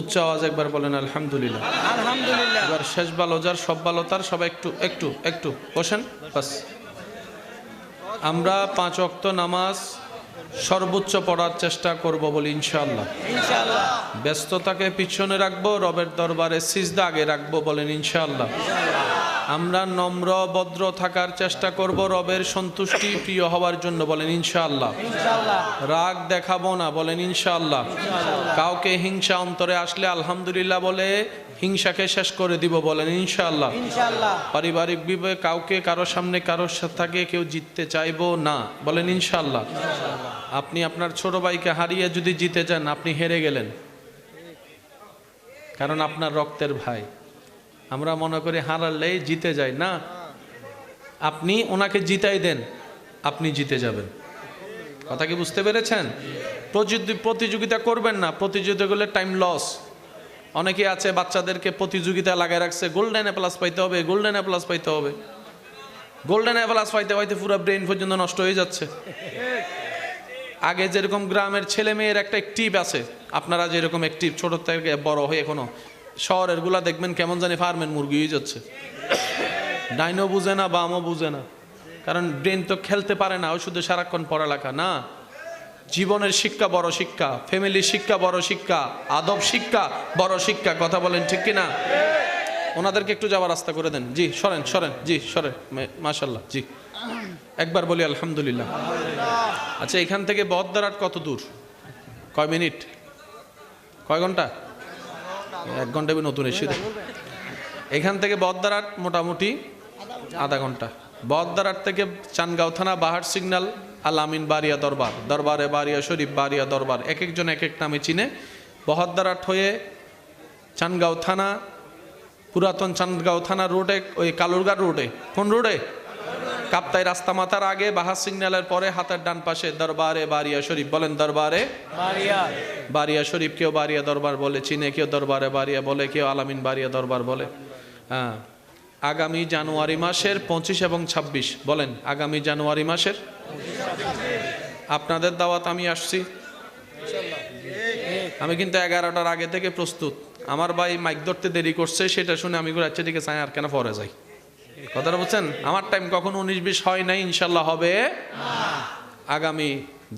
[SPEAKER 1] উচ্চ আওয়াজ একবার বলেন আলহামদুলিল্লাহ। আলহামদুলিল্লাহ। এবার শেষ ভালো যার, সব ভালো তার, সবাই একটু একটু একটু বসেন বাস। আমরা 5 ওয়াক্ত নামাজ সর্বোচ্চ পড়ার চেষ্টা করব বলি ইনশাআল্লাহ। ইনশাআল্লাহ। ব্যস্ততাকে পিছনে রাখবো, রবের দরবারে সিজদা আগে রাখবো বলেন ইনশাআল্লাহ। আমরা নম্র ভদ্র থাকার চেষ্টা করব, রবের সন্তুষ্টি প্রিয় হওয়ার জন্য বলেন ইনশাআল্লাহ। ইনশাআল্লাহ। রাগ দেখাবো না বলেন ইনশাআল্লাহ। কাউকে হিংসা অন্তরে আসলে আলহামদুলিল্লাহ বলে হিংসাকে শেষ করে দিব বলেন ইনশাআল্লাহ। ইনশাআল্লাহ। পারিবারিক বিবাহে কাউকে কারো সামনে কারোর সাথে কেউ জিততে চাইবো না বলেন ইনশাআল্লাহ। আপনি আপনার ছোট ভাইকে হারিয়ে যদি জিতে যান, আপনি হেরে গেলেন, কারণ আপনার রক্তের ভাই। আমরা মনে করি হারালেই জিতে যাই, না, আপনি ওনাকে জিতাই দেন, আপনি জিতে যাবেন। কথা কি বুঝতে পেরেছেন? প্রতিযোগিতা করবেন না, প্রতিযোগিতা করলে টাইম লস। অনেকে আছে বাচ্চাদেরকে প্রতিযোগিতা লাগায় রাখছে, গোল্ডেন এ প্লাস পাইতে হবে, গোল্ডেন এ প্লাস পাইতে হবে। গোল্ডেন এ প্লাস পাইতে পাইতে পুরো ব্রেন পর্যন্ত নষ্ট হয়ে যাচ্ছে। আগে যেরকম গ্রামের ছেলে মেয়ের একটা অ্যাক্টিভ আছে, আপনারা যেরকম অ্যাক্টিভ ছোট থেকে বড় হয়ে এখনো, শহরের গুলা দেখবেন কেমন জানি ফার্মের মুরগি হয়ে যাচ্ছে। ডাইনও বুঝে না, বামও বুঝে না, কারণ ব্রেন তো খেলতে পারে না, ও শুধু সারাক্ষণ পড়ালেখা না। জীবনের শিক্ষা বড় শিক্ষা, ফ্যামিলির শিক্ষা বড় শিক্ষা, আদব শিক্ষা বড় শিক্ষা। কথা বলেন ঠিক কিনা? ওনাদেরকে একটু যাওয়ার রাস্তা করে দেন। জি সরেন সরেন, জি সরেন, মাশাল্লাহ। জি একবার বলি আলহামদুলিল্লাহ। আচ্ছা, এখান থেকে বহদ্দারহাট কত দূর? কয় মিনিট? কয় ঘন্টা? 1 ঘন্টা নতুন এসে। এখান থেকে বহদ্দারহাট মোটামুটি আধা ঘন্টা। বহদ্দারহাট থেকে চানগাঁও থানা, বাহার সিগন্যাল, আল আমিন বারিয়া দরবার, দরবারে বারিয়া শরীফ, বারিয়া দরবার, এক একজন এক এক নামে চিনে। বহদ্দারহাট হয়ে চানগাঁও থানা, পুরাতন চানগাঁও থানা রোডে, ওই কালুরঘাট রোডে, কোন রোডে? কাপ্তাই রাস্তা মাথার আগে, বাহার সিগন্যালের পরে হাতের ডান পাশে দরবারে বারিয়া শরীফ। বলেন দরবারে বারিয়া শরীফ। কেউ বারিয়া দরবার বলে চিনে, কেউ দরবারে বারিয়া বলে, কেউ আলামিন বারিয়া দরবার বলে। হ্যাঁ, আগামী জানুয়ারি মাসের 25 এবং 26, বলেন আগামী জানুয়ারি মাসের আপনাদের দাওয়াত আমি আসছি। আমি কিন্তু 11টার আগে থেকে প্রস্তুত। আমার ভাই মাইক ধরতে দেরি করছে, সেটা শুনে আমি আচ্ছা ঠিক আছে আর কেন পরে যাই। কথাটা বুঝছেন? আমার টাইম কখনো 19-20 হয় নাই, ইনশাল্লাহ হবে আগামী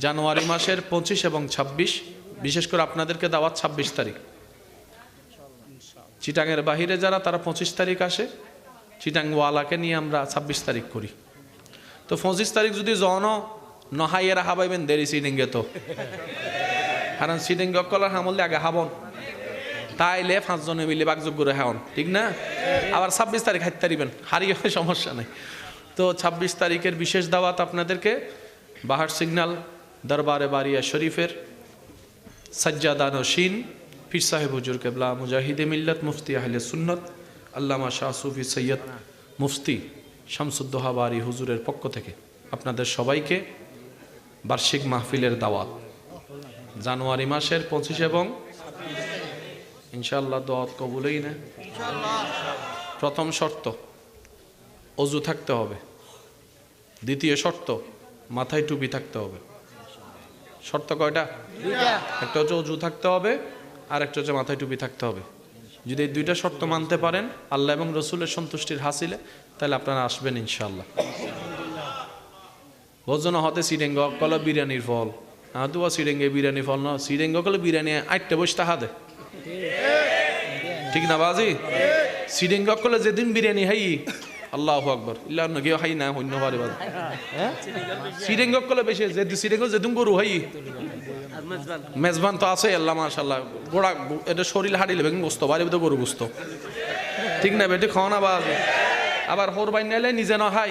[SPEAKER 1] জানুয়ারি মাসের 25 এবং 26। বিশেষ করে আপনাদেরকে দাওয়াত 26 তারিখ। চিটাংয়ের বাহিরে যারা, তারা 25 তারিখ আসে। চিটাংওয়ালাকে নিয়ে আমরা 26 তারিখ করি। তো 25 তারিখ যদি জন নহাইয়ে রাখা পাইবেন দেরি সিডিংয়ে, তো কারণ সিডিং গকলার হামলে আগে হাবন, তাইলে 5 জনে মিলে বাকযোগ্য হাওন, ঠিক না? আবার 26 তারিখ হাইতে পারিবেন, হারিয়ে সমস্যা নেই। তো 26 তারিখের বিশেষ দাওয়াত আপনাদেরকে বাহার সিগন্যাল, দরবারে বারিয়া শরীফের সাজ্জাদা নশীন পীর সাহেব হুজুর কেবলা, মুজাহিদে মিল্লাত, মুফতি আহলে সুন্নত আল্লামা শাহ সুফি সৈয়দ মুফতি শামসুদ্দোহা বারি হুজুরের পক্ষ থেকে আপনাদের সবাইকে বার্ষিক মাহফিলের দাওয়াত জানুয়ারি মাসের 25 এবং ইনশাআল্লাহ দাওয়াত কবুলই না। প্রথম শর্ত অজু থাকতে হবে। দ্বিতীয় শর্ত মাথায় টুপি থাকতে হবে। শর্ত কয়টা? একটা হচ্ছে অজু থাকতে হবে, আর একটা হচ্ছে মাথায় টুপি থাকতে হবে। যদি এই 2টা শর্ত মানতে পারেন আল্লাহ এবং রসুলের সন্তুষ্টির হাসিলে, তাহলে আপনারা আসবেন ইনশাআল্লাহ। ভোজন হতে সিডেঙ্গ কল বিরিয়ানির ফল, দুয়া সিডেঙ্গে বিরিয়ানি ফল না, সিডেঙ্গ কলে বিরিয়ানি 8টে বসে তাহা দে, ঠিক না বাজি? সিডেঙ্গ কলে যেদিন বিরিয়ানি হাই আল্লাহু আকবার, ইল্লাহ নগিও হাই না হইন্য পারে বাজি। সিডেঙ্গ কলে বেশি সিডেঙ্গ যেদিন গরু হাই মেজবান তো আছে আল্লাহ মাশাআল্লাহ, গোড়া এটা শরীর হাঁটিলে বেগুন গোস্ত বাড়ি তো গরু গোস্ত, ঠিক না বেটি? খাওয়া না বাজি। আবার হোর বাইন নাইলে নিজে না খাই,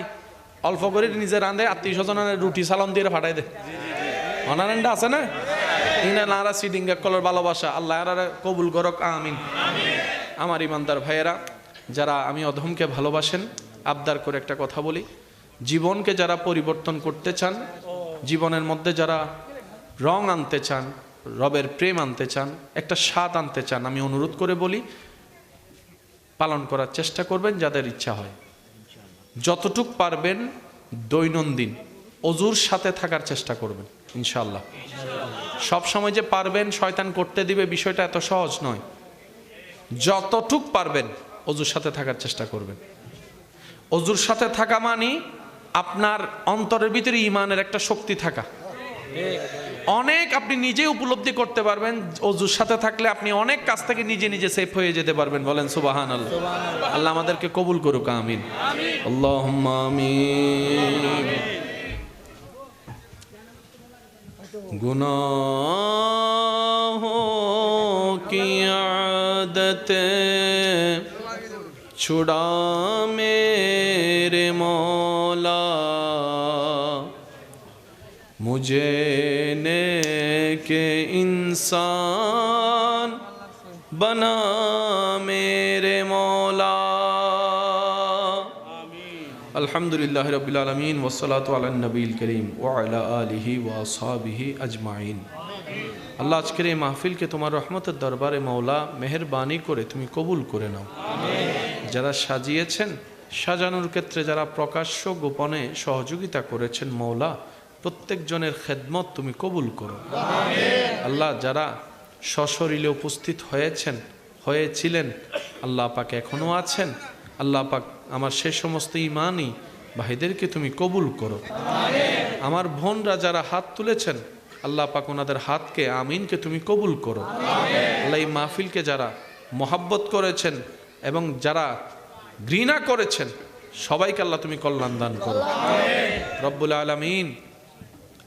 [SPEAKER 1] অল্প করে নিজে রাঁধে, আত্মীয় স্বজনের রুটি সালাম দিয়ে ফাটাই দে। অনারেন্ডা আছে না? ইনা নারা সিডিঙ্গা কলর ভালোবাসা আল্লাহ আর কবুল করক আমিন। আমার ইমানদার ভাইয়েরা, যারা আমি অধমকে ভালোবাসেন, আবদার করে একটা কথা বলি, জীবনকে যারা পরিবর্তন করতে চান, জীবনের মধ্যে যারা রং আনতে চান, রবের প্রেম আনতে চান, একটা স্বাদ আনতে চান, আমি অনুরোধ করে বলি পালন করার চেষ্টা করবেন যাদের ইচ্ছা হয়। যতটুক পারবেন দৈনন্দিন অজুর সাথে থাকার চেষ্টা করবেন ইনশাআল্লাহ। সব সময় যে পারবেন শয়তান করতে দিবে বিষয়টা এত সহজ নয়। যতটুক পারবেন অজুর সাথে থাকার চেষ্টা করবেন। অজুর সাথে থাকা মানে আপনার অন্তরের ভিতরে ঈমানের একটা শক্তি থাকা। অনেক আপনি নিজে উপলব্ধি করতে পারবেন অজুর সাথে থাকলে আপনি অনেক কাজ থেকে নিজে নিজে সেফ হয়ে যেতে পারবেন। বলেন সুবহানাল্লাহ। আল্লাহ আমাদেরকে কবুল করুক আমিন। আল্লাহুম্মা আমিন। गुनाहों की आदत छुड़ा मेरे मौला, मुझे नेके इंसान बना मेरे मौला। अल्हम्दुलिल्लाह रब्बिल आलमीन वस्सलातु अला नबील करीम व अला आलिहि व असहाबिहि अजमाइन। আল্লাহ আজকের এই মাহফিলকে তোমার রহমতের দরবারে মওলা মেহেরবানি করে তুমি কবুল করে নাও। যারা সাজিয়েছেন, সাজানোর ক্ষেত্রে যারা প্রকাশ্য গোপনে সহযোগিতা করেছেন মওলা প্রত্যেকজনের খেদমত তুমি কবুল করো। আল্লাহ যারা সশরীরে উপস্থিত হয়েছিলেন আল্লাহ পাক এখনো আছেন, আল্লাহ পাক আমার সে সমস্ত ঈমানি ভাইদেরকে তুমি কবুল করো। আমার বোনরা যারা হাত তুলেছেন আল্লাহ পাক ওনাদের হাতকে আমিনকে তুমি কবুল করো। আল্লাহ এই মাহফিলকে যারা মহাব্বত করেছেন এবং যারা ঘৃণা করেছেন সবাইকে আল্লাহ তুমি কল্যাণ দান করো রব্বুল আলামিন।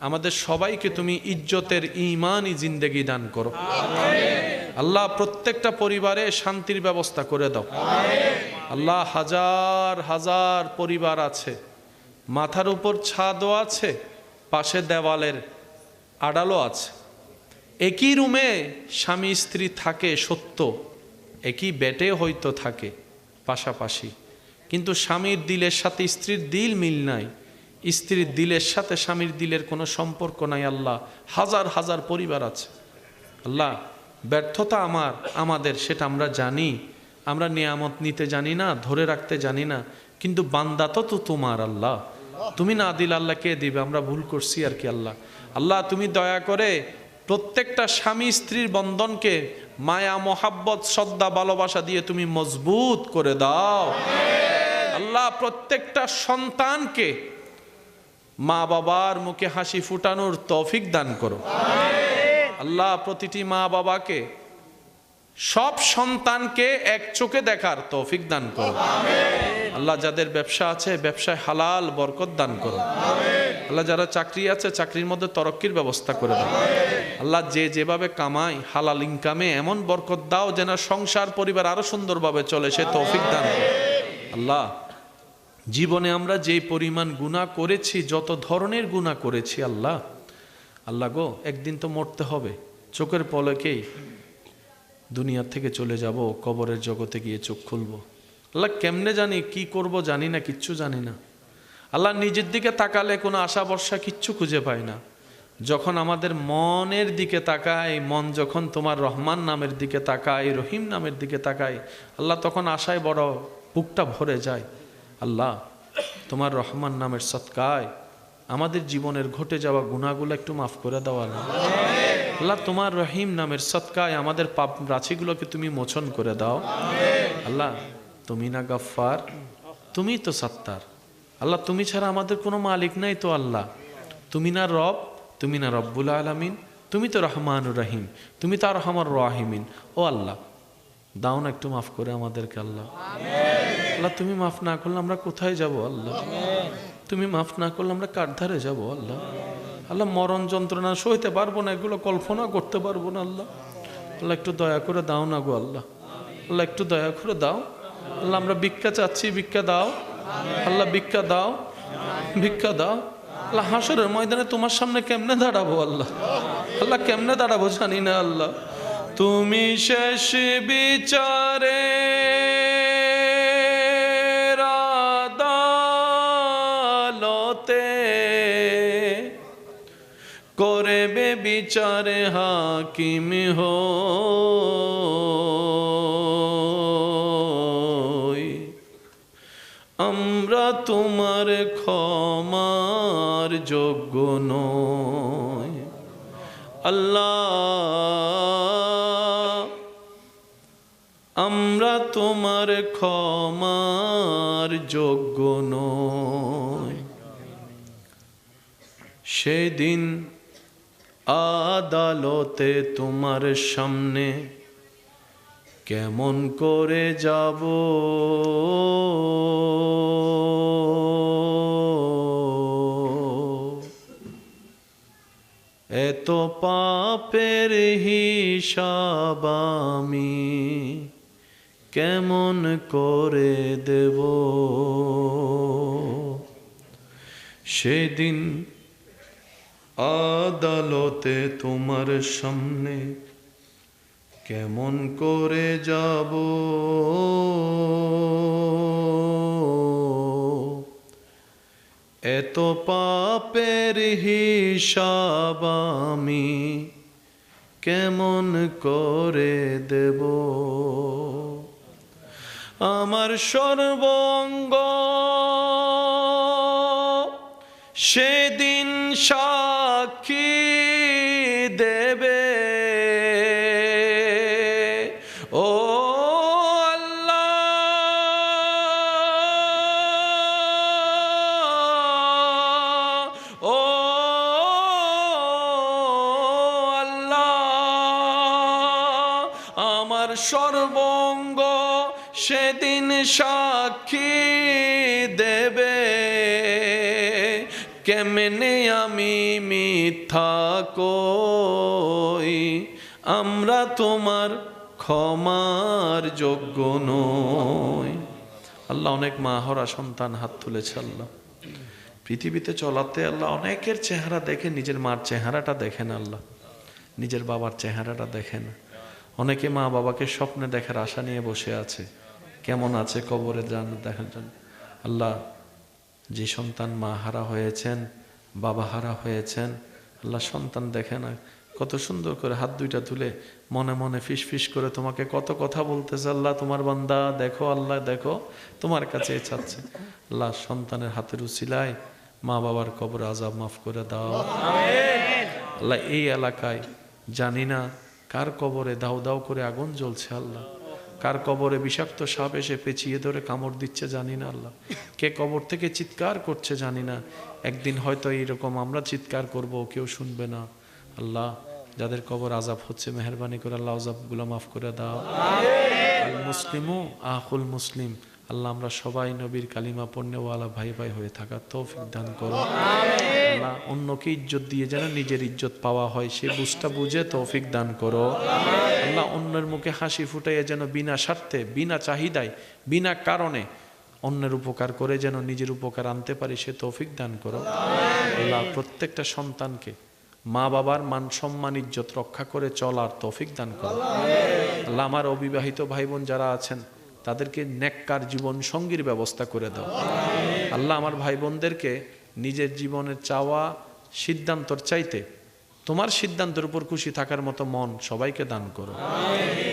[SPEAKER 1] আমাদের সবাইকে তুমি ইজ্জতের ঈমানি জিন্দেগি দান করো আল্লাহ। প্রত্যেকটা পরিবারে শান্তির ব্যবস্থা করে দাও আল্লাহ। হাজার হাজার পরিবার আছে, মাথার উপর ছাদও আছে, পাশে দেওয়ালের আড়ালও আছে। একই রুমে স্বামী স্ত্রী থাকে সত্য, একই বেডে হয়তো থাকে পাশাপাশি, কিন্তু স্বামীর দিলের সাথে স্ত্রীর দিল মিল নাই, স্ত্রীর দিলের সাথে স্বামীর দিলের কোনো সম্পর্ক নাই আল্লাহ। হাজার হাজার পরিবার আছে আল্লাহ। ব্যর্থতা আমাদের সেটা আমরা জানি, আমরা নিয়ামত নিতে জানি না, ধরে রাখতে জানি না, কিন্তু বান্দা তো তোমার আল্লাহ। তুমি না দিলে আল্লাহ কে দিবে? আমরা ভুল করছি আর কি আল্লাহ। আল্লাহ তুমি দয়া করে প্রত্যেকটা স্বামী স্ত্রীর বন্ধনকে মায়া মোহাব্বত শ্রদ্ধা ভালোবাসা দিয়ে তুমি মজবুত করে দাও আল্লাহ। প্রত্যেকটা সন্তানকে মা বাবার মুখে হাসি ফুটানোর তৌফিক দান করো আল্লাহ। প্রতিটি মা বাবাকে সব সন্তানকে এক চোখে দেখার তৌফিক দান করো আল্লাহ। যাদের ব্যবসা আছে ব্যবসায় হালাল বরকত দান করো আল্লাহ। যারা চাকরি আছে চাকরির মধ্যে তরক্কির ব্যবস্থা করে দাও আল্লাহ। যে যেভাবে কামাই হালাল ইনকামে এমন বরকত দাও যেন সংসার পরিবার আরো সুন্দরভাবে চলে, সে তৌফিক দান করো আল্লাহ। জীবনে আমরা যে পরিমাণ গুনাহ করেছি, যত ধরনের গুনাহ করেছি আল্লাহ, আল্লাহ গো একদিন তো মরতে হবে, চোখের পলকেই দুনিয়া থেকে চলে যাব, কবরের জগতে গিয়ে চোখ খুলব আল্লাহ। কেমনে জানি কি করব জানি না, কিচ্ছু জানি না আল্লাহ। নিজের দিকে তাকালে কোনো আশা ভরসা কিচ্ছু খুঁজে পাই না। যখন আমাদের মনের দিকে তাকাই, মন যখন তোমার রহমান নামের দিকে তাকায়, রহিম নামের দিকে তাকায় আল্লাহ, তখন আশায় বড় বুকটা ভরে যায় আল্লাহ। তোমার রহমান নামের সৎকায় আমাদের জীবনের ঘটে যাওয়া গুনাহগুলো একটু মাফ করে দাও আল্লাহ। আল্লাহ তোমার রহিম নামের সৎকায় আমাদের পাপ রাশিগুলোকে তুমি মোচন করে দাও আল্লাহ। তুমি না গফফার, তুমি তো সত্তার আল্লাহ। তুমি ছাড়া আমাদের কোনো মালিক নাই তো আল্লাহ। তুমি না রব, তুমি না রব্বুল আলামিন, তুমি তো রহমানুর রহিম, তুমি তো আরহামুর রাহিমিন। ও আল্লাহ দাও না একটু মাফ করে আমাদেরকে আল্লাহ। আল্লাহ তুমি মাফ না করলে আমরা কোথায় যাব আল্লাহ? তুমি মাফ না করলে আমরা কার ধারে যাব আল্লাহ? আল্লাহ মরণ যন্ত্রণা সইতে পারবো না, এগুলো কল্পনা করতে পারবো না আল্লাহ। আল্লাহ একটু দয়া করে দাও না গো আল্লাহ। আল্লাহ একটু দয়া করে দাও আল্লাহ। আমরা ভিক্ষা চাচ্ছি, ভিক্ষা দাও আল্লাহ, ভিক্ষা দাও, ভিক্ষা দাও আল্লাহ। হাসরের ময়দানে তোমার সামনে কেমনে দাঁড়াবো আল্লাহ? আল্লাহ কেমনে দাঁড়াবো জানি না আল্লাহ। তুমি শেষ বিচারে আদালতে করবে বিচারে হাকিম হই। আমরা তোমার ক্ষমার যোগ্য নই আল্লাহ, আমরা তোমার ক্ষমার যোগ্য নই। সেদিন আদালতে তোমার সামনে কেমন করে যাব, এত পাপের হিসাব আমি কেমন করে দেব। সেদিন আদালতে তোমার সামনে কেমন করে যাব, এত পাপের হিসাব আমি কেমন করে দেব। আমার সর্বঙ্গ সেদিন সাক্ষী দেবে, ও আল্লাহ, ও আল্লাহ, আমার সর্বঙ্গ সেদিন সাক্ষী দেবে, কেমনে আমি মিথ্যা কই, আমরা তোমার ক্ষমার যোগ্য নই। আল্লাহ অনেক মা হরা সন্তান হাত তুলেছে আল্লাহ। পৃথিবীতে চলাতে আল্লাহ অনেকের চেহারা দেখে, নিজের মার চেহারাটা দেখেন আল্লাহ, নিজের বাবার চেহারাটা দেখেন। অনেকে মা বাবাকে স্বপ্নে দেখার আশা নিয়ে বসে আছে, কেমন আছে কবরে যান দেখার জন্য। আল্লাহ যে সন্তান মা হারা হয়েছেন, বাবা হারা হয়েছেন, আল্লাহ সন্তান দেখে না, কত সুন্দর করে হাত দুইটা তুলে মনে মনে ফিস ফিস করে তোমাকে কত কথা বলতেছে। আল্লাহ তোমার বান্দা দেখো, আল্লাহ দেখো, তোমার কাছে চাচ্ছে। আল্লাহ সন্তানের হাতের উছিলায় মা বাবার কবর আযাব মাফ করে দাও। আল্লাহ এই এলাকায় জানি না কার কবরে দাউ দাউ করে আগুন জ্বলছে আল্লাহ, কার কবরে বিষাক্ত সাপ এসে পেঁচিয়ে ধরে কামড় দিচ্ছে জানি না আল্লাহ, কে কবর থেকে চিৎকার করছে জানি না। একদিন হয়তো এইরকম আমরা চিৎকার করব, কেউ শুনবে না। আল্লাহ যাদের কবর আযাব হচ্ছে মেহেরবানি করে আল্লাহ আযাবগুলো মাফ করে দাও। আল মুসলিমু আখুল মুসলিম, আল্লাহ আমরা সবাই নবীর কালিমা পণ্যওয়ালা ভাই ভাই হয়ে থাকার তৌফিক দান করো। আল্লাহ অন্যকে ইজ্জত দিয়ে যেন নিজের ইজ্জত পাওয়া হয় সে বুঝটা বুঝে তৌফিক দান করো। আল্লাহ অন্যের মুখে হাসি ফুটাইয়া যেন বিনা স্বার্থে, বিনা চাহিদায়, বিনা কারণে অন্যের উপকার করে যেন নিজের উপকার আনতে পারি সে তৌফিক দান করো। আল্লাহ প্রত্যেকটা সন্তানকে মা বাবার মান সম্মান ইজ্জত রক্ষা করে চলার তৌফিক দান করো। আল্লাহ আমার অবিবাহিত ভাই বোন যারা আছেন তাদেরকে নেককার জীবন সঙ্গীর ব্যবস্থা করে দাও। আল্লাহ আমার ভাই বোনদেরকে নিজের জীবনের চাওয়া সিদ্ধান্তর চাইতে তোমার সিদ্ধান্তের উপর খুশি থাকার মতো মন সবাইকে দান করো।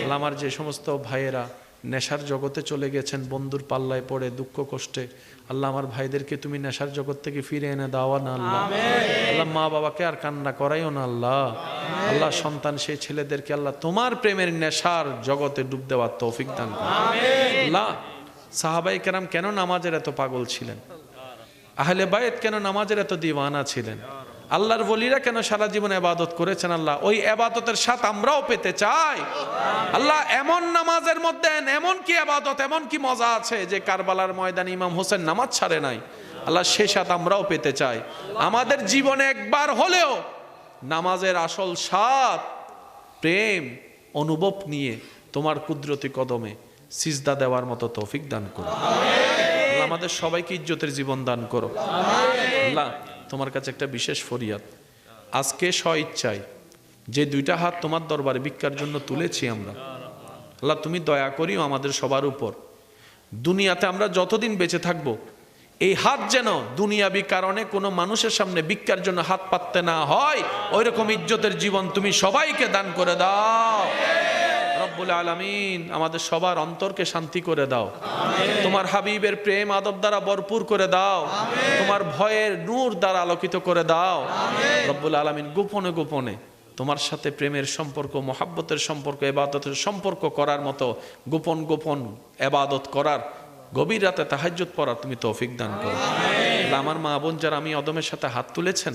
[SPEAKER 1] আল্লাহ আমার যে সমস্ত ভাইয়েরা নেশার জগতে চলে গেছেন, বন্ধুর পাল্লায় পড়ে দুঃখ কষ্টে, আল্লাহ আমার ভাইদেরকে তুমি নেশার জগৎ থেকে ফিরে এনে দাও না আল্লাহ। আল্লাহ মা বাবাকে আর কান্না করাইও না আল্লাহ। আল্লাহ সন্তান সেই ছেলেদেরকে আল্লাহ তোমার প্রেমের নেশার জগতে ডুব দেওয়ার তৌফিক দান করো। আল্লাহ সাহাবায়ে কেরাম কেন নামাজের এত পাগল ছিলেন, আহলে বায়ত কেন নামাজের এত দিওয়ানা ছিলেন, আল্লাহর ওলিরা কেন সারা জীবন ইবাদত করেছেন, আল্লাহ ওই ইবাদতের সাথে আমরাও পেতে চাই। আল্লাহ এমন নামাজের মধ্যে এমন কি ইবাদত, এমন কি মজা আছে যে কারবালার ময়দানে ইমাম হোসেন নামাজ ছাড়ে নাই। আল্লাহ সেই সাথে আমরাও পেতে চাই। আমাদের জীবনে একবার হলেও নামাজের আসল স্বাদ প্রেম অনুভব নিয়ে তোমার কুদরতি কদমে সিজদা দেওয়ার মতো তৌফিক দান করো। আল্লাহ আমাদের সবাইকে ইজ্জতের জীবন দান করো। আল্লাহ তোমার কাছে একটা বিশেষ ফরিয়াদ, আজকে স্ব ইচ্ছায় যে দুইটা হাত তোমার দরবারে ভিক্ষার জন্য তুলেছি আমরা, আল্লাহ তুমি দয়া করিও আমাদের সবার উপর। দুনিয়াতে আমরা যতদিন বেঁচে থাকবো, এই হাত যেন দুনিয়াবি কারণে কোনো মানুষের সামনে ভিক্ষার জন্য হাত পাততে না হয়, ওই রকম ইজ্জতের জীবন তুমি সবাইকে দান করে দাও রব্বুল আলামিন। আমাদের সবার অন্তরকে শান্তি করে দাও, তোমার হাবিবের প্রেম আদব দ্বারা ভরপুর করে দাও, তোমার ভয়ের নূর দ্বারা আলোকিত করে দাও রব্বুল আলামিন। গোপনে গোপনে তোমার সাথে প্রেমের সম্পর্ক, মহাব্বতের সম্পর্ক, ইবাদতের সম্পর্ক করার মতো গোপন গোপন ইবাদত করার, গভীর রাতে তাহাজ্জুদ পড়ার তুমি তৌফিক দান করো আল্লাহ। আমার মা বোন যারা আমি অদমের সাথে হাত তুলেছেন,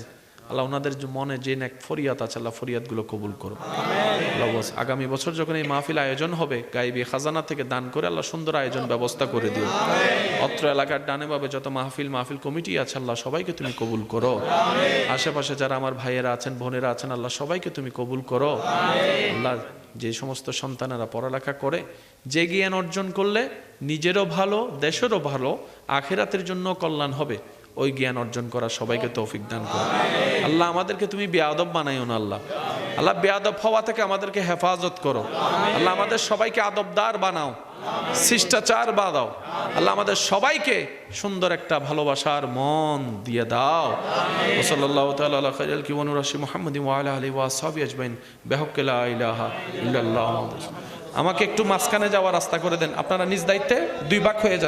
[SPEAKER 1] আল্লাহ ওনাদের মনে যে নেক ফরিয়াদ আছে, আল্লাহ ফরিয়াদগুলো কবুল করো আল্লাহ। আগামী বছর যখন এই মাহফিল আয়োজন হবে, গায়েবী খাজানা থেকে দান করে আল্লাহ সুন্দর আয়োজন ব্যবস্থা করে দিও। অত্র এলাকার ডানে বামে যত মাহফিল কমিটি আছে, আল্লাহ সবাইকে তুমি কবুল করো। আশেপাশে যারা আমার ভাইয়েরা আছেন, বোনেরা আছেন, আল্লাহ সবাইকে তুমি কবুল করো আল্লাহ। যে সমস্ত সন্তানেরা পড়ালেখা করে, যে জ্ঞান অর্জন করলে নিজেরও ভালো, দেশেরও ভালো, আখিরাতের জন্য কল্যাণ হবে, ওই জ্ঞান অর্জন করা সবাইকে তৌফিক দান করো আল্লাহ। আমাদেরকে তুমি বেয়াদব বানাইও না আল্লাহ। আল্লাহ বেয়াদব হওয়া থেকে আমাদেরকে হেফাজত করো আল্লাহ। আমাদের সবাইকে আদবদার বানাও, শিষ্টাচার বানাও আল্লাহ। আমাদের সবাইকে সুন্দর একটা ভালোবাসার মন দিয়ে দাও। সাল্লাল্লাহু তাআলা আলা খাইরিল কিওয়ান রাশি মুহাম্মাদিন ওয়া আলা আলিহি ওয়া আসহাবিহি আজমাইন বিহাক্কি লা ইলাহা ইল্লাল্লাহ। আমাকে একটু মাঝখানে যাওয়ার রাস্তা করে দেন, আপনারা নিজ দায়িত্বে 2 ভাগ হয়ে যান।